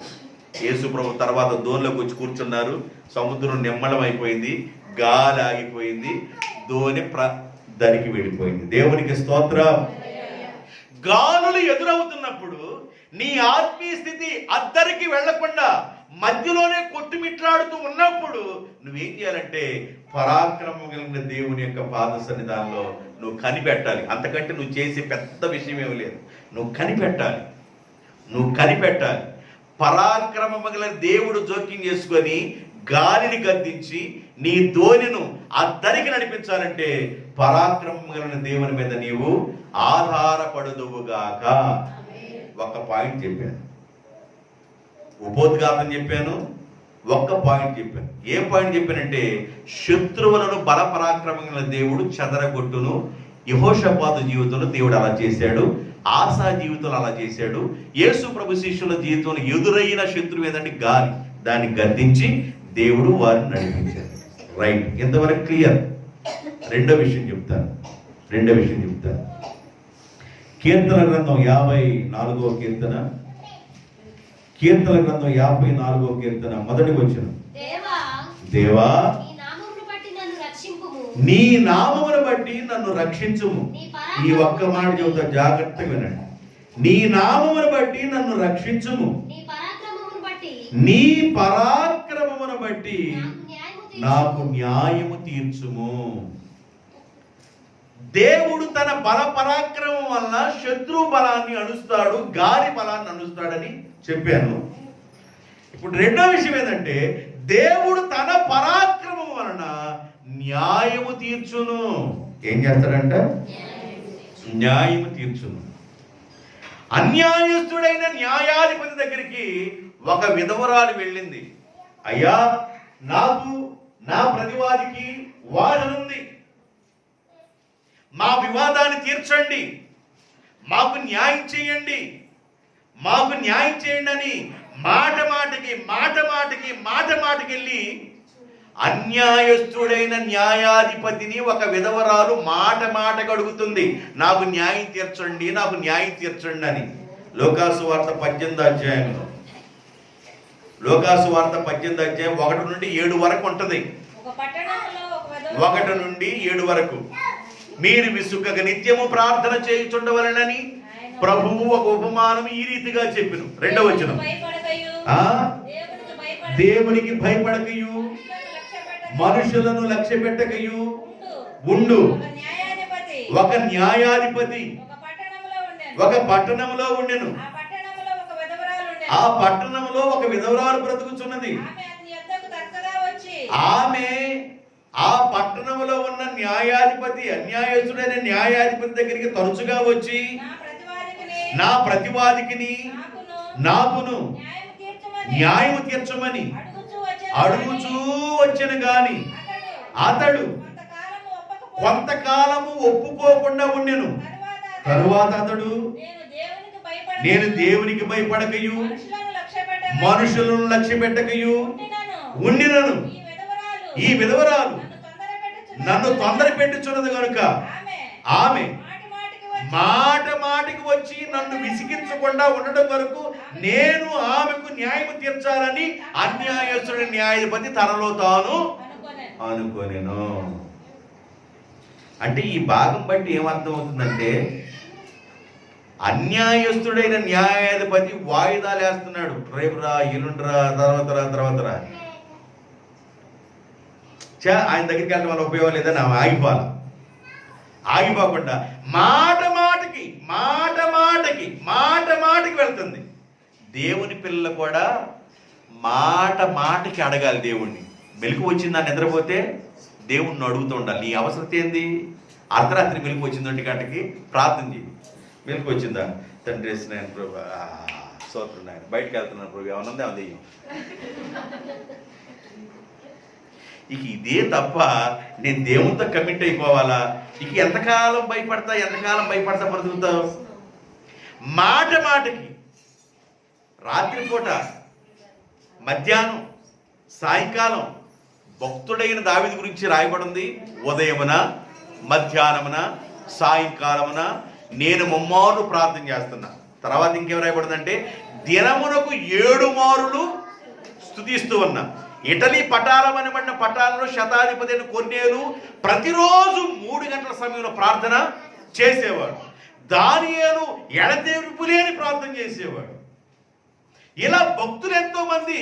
యేసు ప్రభు తర్వాత దోనిలోకి వచ్చి కూర్చున్నారు. సముద్రం నిమ్మలం అయిపోయింది, గాలి ఆగిపోయింది, దోని దరికి వెళ్ళిపోయింది. దేవునికి స్తోత్రం. గాలులు ఎదురవుతున్నప్పుడు నీ ఆత్మీయ స్థితి అద్దరికి వెళ్లకుండా మధ్యలోనే కొట్టుమిట్లాడుతూ ఉన్నప్పుడు నువ్వేం చేయాలంటే పరాక్రమం కలిగిన దేవుని యొక్క పాద సన్నిధానంలో నువ్వు కనిపెట్టాలి. అంతకంటే నువ్వు చేసే పెద్ద విషయం ఏమి లేదు. నువ్వు కనిపెట్టాలి. పరాక్రమం కలిగిన దేవుడు జోక్యం చేసుకొని గాలిని గద్దించి నీ ధోనిను అద్దరికి నడిపించాలంటే పరాక్రమం కలిగిన దేవుని మీద నీవు ఆధారపడదువుగాక. ఒక పాయింట్ చెప్పాను, ఉపోద్ఘాతం చెప్పాను, ఒక్క పాయింట్ చెప్పాను. ఏ పాయింట్ చెప్పానంటే శత్రువులను బల పరాక్రమమైన దేవుడు చెదరగొట్టును. యెహోషాపాతు జీవితంలో దేవుడు అలా చేశాడు, ఆసా జీవితంలో అలా చేశాడు. యేసు ప్రభు శిష్యుల జీవితంలో ఎదురైన శత్రువు ఏదంటే గాలి, దాన్ని గద్దించి దేవుడు వారిని నడిపించాడు. రైట్, ఇంతవరకు క్లియర్. రెండో విషయం చెప్తాను. కీర్తన గ్రంథం 54వ కీర్తన, కీర్తన గ్రంథం 54వ కీర్తన మొదటి వచనం. దేవా నీ నామమును బట్టి నన్ను రక్షించుము. ఈ ఒక్క మాట చెబుతా, జాగ్రత్తగా వినండి. నీ నామమును బట్టి నన్ను రక్షించుము, నీ పరాక్రమమును బట్టి నాకు న్యాయము తీర్చుము. దేవుడు తన బల పరాక్రమం వలన శత్రు బలాన్ని అణుస్తాడు, గాలి బలాన్ని అణుస్తాడని చెప్పాను. ఇప్పుడు రెండో విషయం ఏంటంటే దేవుడు తన పరాక్రమం వలన న్యాయము తీర్చును. ఏం చేస్తాడంట? న్యాయము తీర్చును. అన్యాయస్తుడైన న్యాయాధిపతి దగ్గరికి ఒక విధవరాలు వెళ్ళింది. అయ్యా, నాకు నా ప్రతివాదికి వాదనుంది, మా వివాదాన్ని తీర్చండి, మాకు న్యాయం చేయండి అని మాట మాటకి వెళ్ళి అన్యాయస్తుడైన న్యాయాధిపతిని ఒక విధవరాలు మాట అడుగుతుంది, నాకు న్యాయం తీర్చండి అని. లోకాసు వార్త 18వ అధ్యాయంలో, లోకాసు వార్త 18వ అధ్యాయం 1 నుండి 7 వరకు ఉంటది. 1 నుండి 7 వరకు. మీరు విసుగక నిత్యము ప్రార్థన చేయుచుండవలెనని ప్రభువు ఒక ఉపమానం ఈ రీతిగా చెప్పిను. రెండవ వచనం. దేవునికి భయపడకయు మనుషులను లక్ష్య పెట్టకయు ఉండు. ఒక న్యాయాధిపతి ఒక పట్టణంలో ఉండెను. ఆ పట్టణంలో ఒక విధవరాలు బ్రతుకుచున్నది. ఆమె ఆ పట్టణంలో ఉన్న అన్యాయస్తుడైన న్యాయాధిపతి దగ్గరికి తరచుగా వచ్చి నా ప్రతివాదికిని నాకును న్యాయము తీర్చమని అడుగుచూ వచ్చెను గాని అతడు కొంతకాలము ఒప్పుకోకుండా ఉండెను. తరువాత అతడు నేను దేవునికి భయపడకయు మనుషులను లక్ష్య పెట్టకయు ఉండినను. ఈ విధవరాలు నన్ను తొందర పెట్టుచున్నది కనుక ఆమె మాటికి వచ్చి నన్ను విసిగించకుండా ఉండడం వరకు నేను ఆమెకు న్యాయం తీర్చాలని అన్యాయస్తుడి న్యాయాధిపతి తనలో తాను అనుకోనేను. అంటే ఈ భాగం బట్టి ఏమర్థం అవుతుందంటే అన్యాయస్తుడైన న్యాయాధిపతి వాయిదాలు వేస్తున్నాడు. రేపు రా, ఎల్లుండి రా, తర్వాత రా. ఆయన దగ్గరికి వెళ్ళడం వల్ల ఉపయోగం లేదని ఆగిపోకుండా మాట మాటకి వెళ్తుంది. దేవుని పిల్లలు కూడా మాటకి అడగాలి దేవుణ్ణి. మెలకు వచ్చిందా నిద్రపోతే దేవుణ్ణి అడుగుతూ ఉండాలి. నీ అవసరం ఏంది? అర్ధరాత్రి మెలకు వచ్చింది 1 గంటకి ప్రార్థన చేయి. మెలకు వచ్చిందా? తండ్రి నేను ప్రభు సోదరు నాయన బయటకు వెళ్తున్నాను ప్రభు, ఏమన్నా అది ఇక ఇదే తప్ప నేను దేవునితో కమిట్ అయిపోవాలా? ఇక ఎంతకాలం భయపడతా బ్రతుకుతావు? మాటకి రాత్రిపూట, మధ్యాహ్నం, సాయంకాలం భక్తుడైన దావీదు గురించి రాయబడింది. ఉదయమున, మధ్యాహ్నమున, సాయంకాలమున నేను ముమ్మారు ప్రార్థన చేస్తున్నా. తర్వాత ఇంకేం రాయబడిందంటే దినమునకు 7 మారులు స్తుతిస్తూ ఉన్నా. ఇటలీ పటాలం అనబడిన పటాలలో శతాధిపతి అయిన కొర్నేలు ప్రతిరోజు 3 గంటల సమయంలో ప్రార్థన చేసేవాడు. దానియేలు ఎడతెరిపి లేని ప్రార్థన చేసేవాడు. ఇలా భక్తులు ఎంతో మంది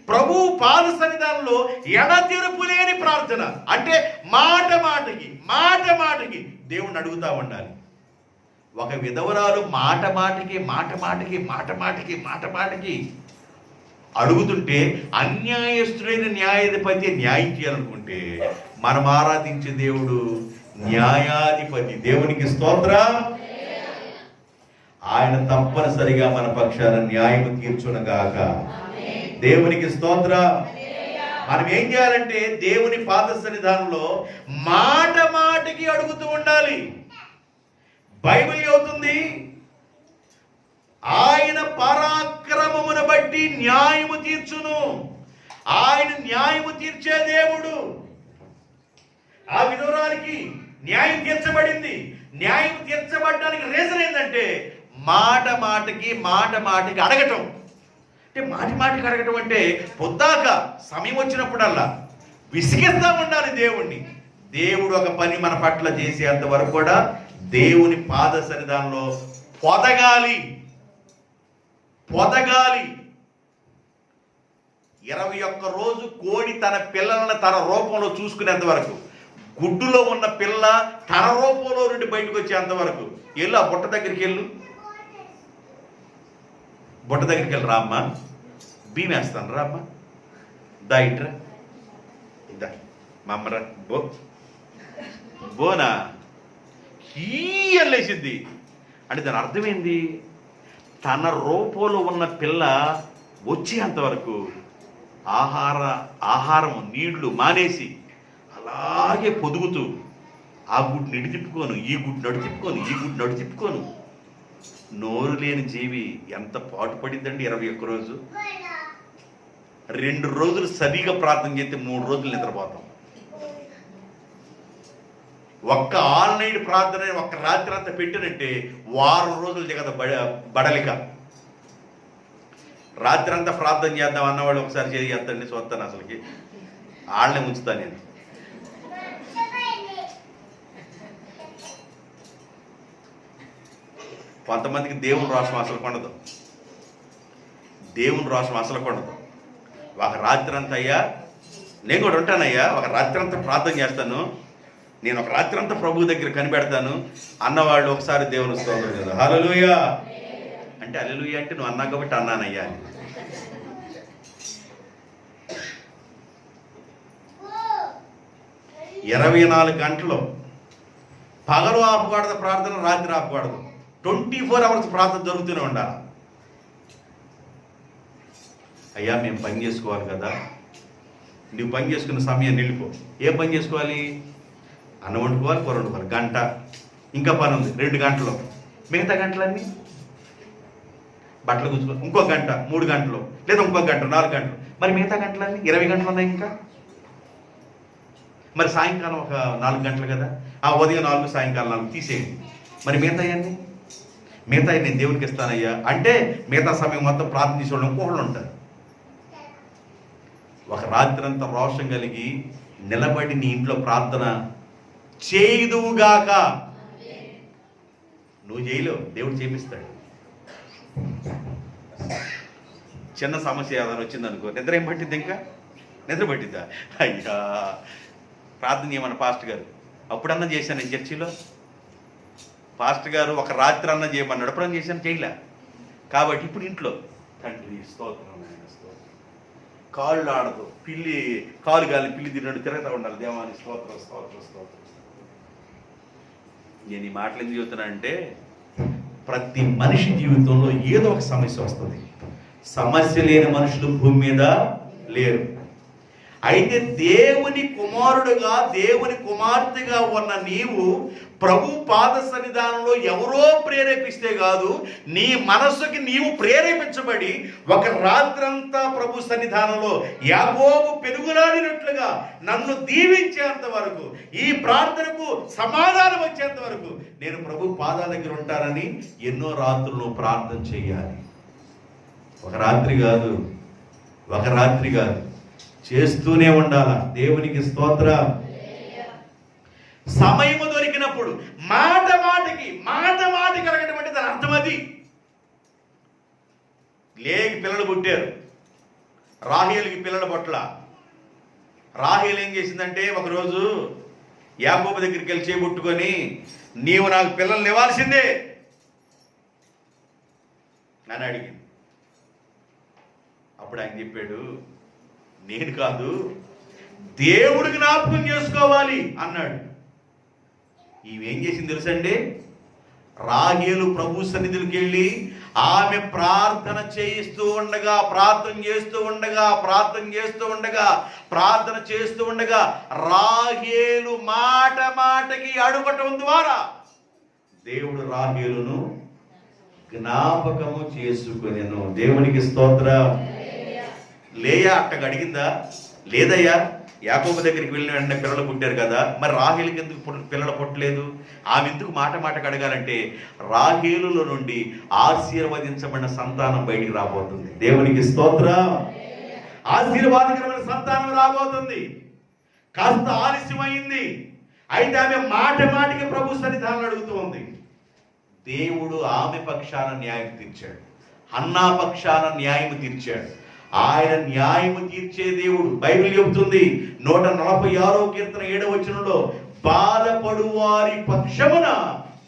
ప్రభు పాద సన్నిధానంలో ఎడతెరిపి లేని ప్రార్థన, అంటే మాట మాటకి దేవుణ్ణి అడుగుతా ఉండాలి. ఒక విధవరాలు మాట మాటకి అడుగుతుంటే అన్యాయస్తుడైన న్యాయాధిపతి న్యాయం చేయాలనుకుంటే మనం ఆరాధించే దేవుడు న్యాయాధిపతి. దేవునికి స్తోత్రం. ఆయన తప్పనిసరిగా మన పక్షాన న్యాయము తీర్చునగాక. దేవునికి స్తోత్రం. మనం ఏం చేయాలంటే దేవుని పాద సన్నిధానంలో మాటకి అడుగుతూ ఉండాలి. బైబిల్ చెబుతుంది, ఆయన పరాక్రమమును బట్టి న్యాయము తీర్చును. ఆయన న్యాయము తీర్చే దేవుడు. ఆ విధురాలికి న్యాయం తీర్చబడింది. న్యాయం తీర్చబడడానికి రీజన్ ఏంటంటే మాటకి అడగటం. అంటే మాటికి అడగటం అంటే పొద్దాక సమయం వచ్చినప్పుడల్లా విసిగిస్తా ఉండాలి దేవుణ్ణి. దేవుడు ఒక పని మన పట్ల చేసేంత వరకు కూడా దేవుని పాద సన్నిధానంలో పొదగాలి. 21 రోజు కోడి తన పిల్లలను తన రూపంలో చూసుకునేంత వరకు, గుడ్డులో ఉన్న పిల్ల తన రూపంలో నుండి బయటకు వచ్చేంత వరకు వెళ్ళు. ఆ బుట్ట దగ్గరికి వెళ్ళు రామ్మా, భీమేస్తాను రామ్మా, దా ఇట్రా, ఇద్దా మా అమ్మరా, బోనా హీయలేసిద్ది. అంటే దాని అర్థమైంది, తన రూపంలో ఉన్న పిల్ల వచ్చేంతవరకు ఆహారం నీళ్లు మానేసి అలాగే పొదుగుతూ ఆ గుడ్డు నడి తిప్పుకోను, ఈ గుడ్డు నడు తిప్పుకోను. నోరు లేని జీవి ఎంత పాటుపడిందండి 21 రోజు. 2 రోజులు సరిగా ప్రార్థన చేస్తే 3 రోజులు నిద్రపోతాం. ఒక్క ఆల్ నైట్ ప్రార్థన ఒక్క రాత్రి అంతా పెట్టినంటే 1 వారం రోజులు దిగద బడలిక. రాత్రి అంతా ప్రార్థన చేద్దాం అన్నవాళ్ళు ఒకసారి చేస్తాండి, చూస్తాను. అసలుకి వాళ్ళనే ఉంచుతాను నేను. కొంతమందికి దేవుని రోషం అసలు కొండదు. ఒక రాత్రి అంతా, అయ్యా నేను కూడా ఉంటానయ్యా, ఒక రాత్రి అంతా ప్రార్థన చేస్తాను, నేను ఒక రాత్రి అంతా ప్రభు దగ్గర కనిపెడతాను అన్నవాళ్ళు ఒకసారి దేవుని స్తోత్రం కదా, హల్లెలూయా అంటే, హల్లెలూయా అంటే నువ్వు అన్నావు కాబట్టి అన్నానయ్యా అని. ఇరవై 24 గంటలు పగలు ఆపకూడదు ప్రార్థన, రాత్రి ఆపకూడదు. 24 అవర్స్ ప్రార్థన జరుగుతూనే ఉండాలి. అయ్యా మేము పని చేసుకోవాలి కదా, నువ్వు పని చేసుకున్న సమయం నిలిపో. ఏ పని చేసుకోవాలి? అన్నం వండుకోవాలి, కూర వండుకోవాలి, గంట. ఇంకా పని ఉంది 2 గంటలు. మిగతా గంటలన్నీ బట్టలు గుంచుకోవాలి, ఇంకో గంట, 3 గంటలు, లేదా ఇంకో గంట, 4 గంటలు. మరి మిగతా గంటలన్నీ 20 గంటలు ఉన్నాయి ఇంకా. మరి సాయంకాలం ఒక 4 గంటలు కదా, ఆ ఉదయం 4, సాయంకాలం 4 తీసేయండి. మరి మిగతా నేను దేవునికి ఇస్తానయ్యా అంటే మిగతా సమయం మొత్తం ప్రార్థన చేసేవాళ్ళు ఇంకోళ్ళు ఉంటారు. ఒక రాత్రి అంతా రోషం కలిగి నిలబడి నీ ఇంట్లో ప్రార్థన చేయుదువుగాక. నువ్వు చేయలేవు, దేవుడు చేపిస్తాడు. చిన్న సమస్య ఏదైనా వచ్చిందనుకో, నిద్ర ఏం పట్టింది? ఇంకా నిద్ర పట్టిద్దా? అయ్యా ప్రార్థన చేయమన్న పాస్టర్ గారు. అప్పుడన్నా చేశాను నేను చర్చిలో. పాస్టర్ గారు ఒక రాత్రి అన్న చేయమన్నాడు, ఎప్పుడన్నా చేశాను, చేయలే. కాబట్టి ఇప్పుడు ఇంట్లో తండ్రి స్తోత్రం, కాళ్ళు ఆడదు, కాలు గాలి పిల్లి తిరిగినట్టు తిరుగుతూ ఉండాలి. దేవాన్ని స్తోత్రం. నేను ఈ మాటలు ఎందుకు చెబుతున్నానంటే, ప్రతి మనిషి జీవితంలో ఏదో ఒక సమస్య వస్తుంది. సమస్య లేని మనుషులు భూమి మీద లేరు. అయితే దేవుని కుమారుడుగా, దేవుని కుమార్తెగా ఉన్న నీవు ప్రభు పాద సన్నిధానంలో ఎవరో ప్రేరేపిస్తే కాదు, నీ మనస్సుకి నీవు ప్రేరేపించబడి ఒక రాత్రంతా ప్రభు సన్నిధానంలో యాకోబు పెనుగులాడినట్లుగా నన్ను దీవించేంత వరకు, ఈ ప్రార్థనకు సమాధానం వచ్చేంత వరకు నేను ప్రభు పాదాల దగ్గర ఉంటానని ఎన్నో రాత్రులు ప్రార్థన చేయాలి. ఒక రాత్రి కాదు, ఒక రాత్రి కాదు, చేస్తూనే ఉండాల. దేవునికి స్తోత్రం. సమయము దొరికినప్పుడు మాట మాటికి అడగడం దాని అర్థం అది. లేకి పిల్లలు పుట్టారు, రాహేలుకి పిల్లలు పుట్ల. రాహేలు ఏం చేసిందంటే ఒకరోజు యాకోబు దగ్గరికి వెళ్ళి చేపట్టుకొని, నీవు నాకు పిల్లల్ని ఇవ్వాల్సిందే అని అడిగింది. అప్పుడు ఆయన చెప్పాడు, నేను కాదు, దేవుడు జ్ఞాపకం చేసుకోవాలి అన్నాడు. ఇవేం చేసింది తెలుసండి? రాహేలు ప్రభు సన్నిధికి వెళ్ళి ఆమె ప్రార్థన చేస్తూ ఉండగా రాహేలు మాటకి అడుగటం ద్వారా దేవుడు రాహేలును జ్ఞాపకము చేసుకొనెను. దేవునికి స్తోత్రం. లేయా అట్టగా అడిగిందా? లేదయ్యా, యాకోబు దగ్గరికి వెళ్ళిన వెంటనే పిల్లలు పుట్టారు కదా, మరి రాహేలుకి ఎందుకు పిల్లలు పుట్టలేదు? ఆమె ఎందుకు మాటకి అడగాలంటే రాహేలులో నుండి ఆశీర్వదించబడిన సంతానం బయటికి రాబోతుంది. దేవునికి స్తోత్రం. ఆశీర్వాదకరమైన సంతానం రాబోతుంది. కాస్త ఆలస్యమైంది, అయితే ఆమె మాటికి ప్రభు సన్నిధానం అడుగుతూ ఉంది. దేవుడు ఆమె పక్షాన న్యాయం తీర్చాడు, హన్నా పక్షాన న్యాయం తీర్చాడు. ఆయన న్యాయము తీర్చే దేవుడు. బైబిల్ చెబుతుంది 146వ కీర్తన 7వ వచనంలో, బాధపడు వారి పక్షమున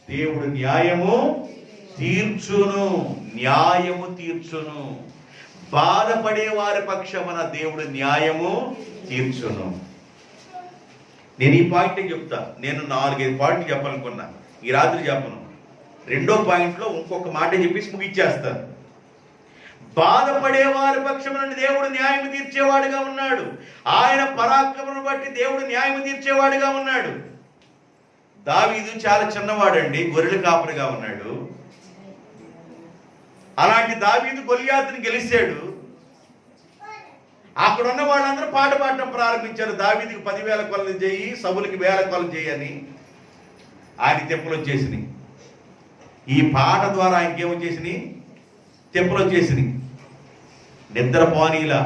దేవుడు న్యాయము తీర్చును. బాధపడే వారి పక్షమున దేవుడు న్యాయము తీర్చును. నేను ఈ పాయింట్ చెప్తా. నేను 4-5 పాయింట్లు చెప్పాలనుకున్నా, ఈ రాత్రి చెప్పను. 2వ పాయింట్లో ఇంకొక మాట చెప్పేసి ముగిచ్చేస్తాను. బాధపడే వారి పక్షమున దేవుడు న్యాయం తీర్చేవాడుగా ఉన్నాడు. ఆయన పరాక్రమను బట్టి దేవుడు న్యాయం తీర్చేవాడుగా ఉన్నాడు. దావీదు చాలా చిన్నవాడండి, గొర్రెల కాపరిగా ఉన్నాడు. అలాంటి దావీదు గొలియాతుని గెలిచాడు. అక్కడ ఉన్న వాళ్ళందరూ పాట పాడటం ప్రారంభించారు. దావీదుకి 10,000 కొలలు చేయి, సౌలుకి 1000 కొలలు చేయి అని. ఆయన తెప్పులు వచ్చేసినాయి. ఈ పాట ద్వారా ఆయనకి ఏమొచ్చేసినాయి? తెప్పులు వచ్చేసినాయి. నిద్రపోనీలా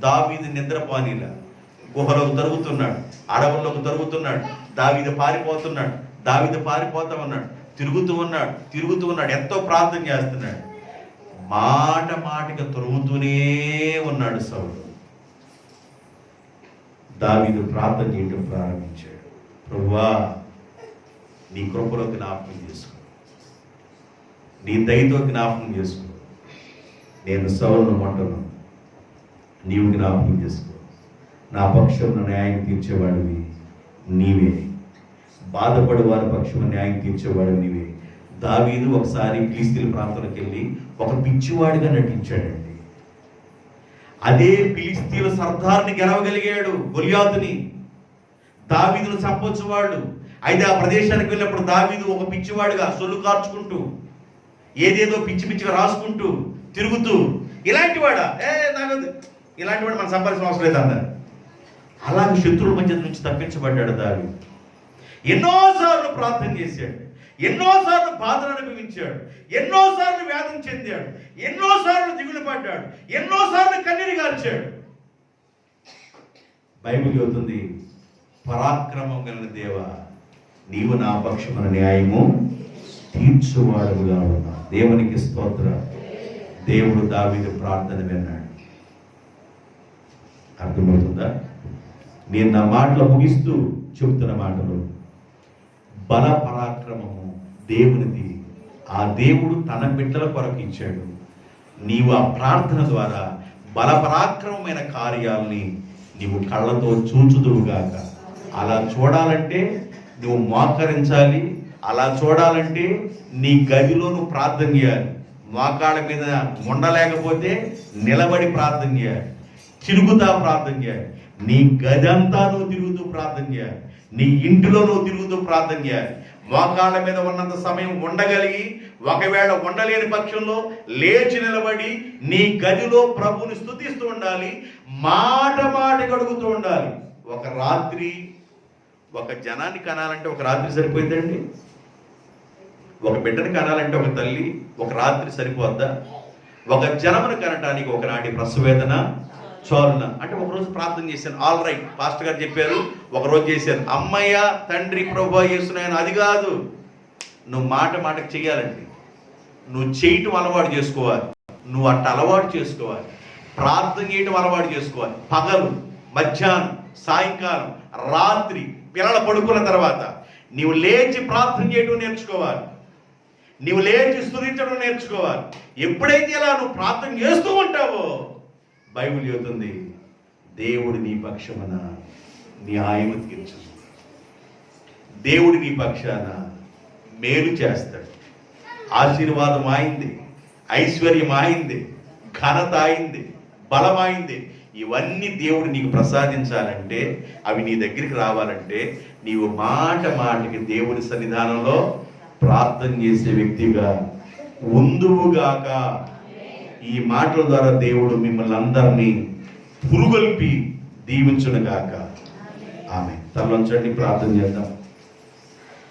దావీదు నిద్రపోనీలా. గుహలోకి తరుగుతున్నాడు, అడవుల్లోకి తరుగుతున్నాడు. దావీదు పారిపోతా ఉన్నాడు. తిరుగుతూ ఉన్నాడు. ఎంతో ప్రార్థన చేస్తున్నాడు. మాటికి తొరుగుతూనే ఉన్నాడు సౌలు. దావీదు ప్రార్థన చేయడం ప్రారంభించాడు. ప్రభువా, నీ కృపలో జ్ఞాపకం చేసుకో, నీ దయతో జ్ఞాపకం చేసుకో. నేను సౌలును మొట్టను, నీవు జ్ఞాపకం చేసుకో. నా పక్షంలో న్యాయం తీర్చేవాడివి నీవే, బాధపడే వారి పక్షంలో న్యాయం తీర్చేవాడివి నీవే. దావీదు ఒకసారి ఫిలిష్తీయుల ప్రాంతానికి వెళ్ళి ఒక పిచ్చివాడిగా నటించాడండి. అదే ఫిలిష్తీయుల సర్దార్ని గెలవగలిగాడు, గొలియాతుని. దావీదును చంపొచ్చు వాళ్ళు. అయితే ఆ ప్రదేశానికి వెళ్ళినప్పుడు దావీదు ఒక పిచ్చివాడిగా సొల్లు కార్చుకుంటూ, ఏదేదో పిచ్చిగా రాసుకుంటూ తిరుగుతూ, ఇలాంటి వాడు మనం సంపాదించిన అవసరం లేదు అన్నారు. అలాగే శత్రువుల మధ్య నుంచి తప్పించబడ్డాడు దావీదు. ఎన్నోసార్లు ప్రార్థన చేశాడు, ఎన్నోసార్లు బాధను అనుభవించాడు, ఎన్నోసార్లు వేదన చెందాడు, ఎన్నోసార్లు దిగులు పడ్డాడు, ఎన్నోసార్లు కన్నీరు గార్చాడు. బైబిల్ చెబుతుంది, పరాక్రమం కలిగిన దేవా, నీవు నా పక్షమున న్యాయము తీర్చువాడుగా ఉన్నా. దేవునికి స్తోత్రం. దేవుడు దావీదు ప్రార్థన విన్నాడు. అర్థమవుతుందా? నేను నా మాటలు ముగిస్తూ చెబుతున్న మాటలు, బల పరాక్రమము దేవునిది. ఆ దేవుడు తన బిడ్డల కొరకు ఇచ్చాడు. నీవు ఆ ప్రార్థన ద్వారా బల పరాక్రమమైన కార్యాలని నీవు కళ్ళతో చూచుదువుగాక. అలా చూడాలంటే నువ్వు మోకరించాలి. అలా చూడాలంటే నీ గదిలో నువ్వు ప్రార్థన చేయాలి. మోకాళ్ళ మీద ఉండలేకపోతే నిలబడి ప్రార్థన చేయాలి, తిరుగుతా ప్రార్థన చేయాలి. నీ గది అంతా నువ్వు తిరుగుతూ ప్రార్థన చేయాలి, నీ ఇంటిలో నువ్వు తిరుగుతూ ప్రార్థన చేయాలి. మోకాళ్ళ మీద ఉన్నంత సమయం ఉండగలిగి, ఒకవేళ ఉండలేని పక్షంలో లేచి నిలబడి నీ గదిలో ప్రభుని స్తుతిస్తూ ఉండాలి. మాట అడుగుతూ ఉండాలి. ఒక రాత్రి ఒక జనాన్ని కనాలంటే ఒక రాత్రి సరిపోయిందండి. ఒక బిడ్డను కనాలంటే ఒక తల్లి ఒక రాత్రి సరిపోద్దా? ఒక జనమును కనటానికి ఒకనాటి ప్రసవేదన చాలునా? అంటే ఒకరోజు ప్రార్థన చేశాను, ఆల్ రైట్, పాస్టర్ గారు చెప్పారు, ఒకరోజు చేశాను. అమ్మయ్య తండ్రి ప్రభువా యేసునాయన, అది కాదు. నువ్వు మాటకు చెయ్యాలండి. నువ్వు చేయటం అలవాటు చేసుకోవాలి. నువ్వు అట్ట అలవాటు చేసుకోవాలి. ప్రార్థన చేయటం అలవాటు చేసుకోవాలి. పగలు, మధ్యాహ్నం, సాయంకాలం, రాత్రి, పిల్లలు పడుకున్న తర్వాత నీవు లేచి ప్రార్థన చేయడం నేర్చుకోవాలి. నీవు లేచి స్తుతించడం నేర్చుకోవాలి. ఎప్పుడైతే ఇలా నువ్వు ప్రార్థన చేస్తూ ఉంటావో బైబిల్ చెబుతుంది, దేవుడు నీ పక్షమున న్యాయము తీర్చు. దేవుడు నీ పక్షాన మేలు చేస్తాడు. ఆశీర్వాదం ఆయింది, ఐశ్వర్యం ఆయింది, ఘనత ఆయింది, బలం ఆయింది. ఇవన్నీ దేవుడు నీకు ప్రసాదించాలంటే, అవి నీ దగ్గరికి రావాలంటే నీవు మాటకి దేవుని సన్నిధానంలో ప్రార్థన చేసే వ్యక్తిగా ఉందువుగాక. ఈ మాటల ద్వారా దేవుడు మిమ్మల్ని అందరినీ పురుగొల్పి దీవించునుగాక. ఆమె తలొంచండి, ప్రార్థన చేద్దాం.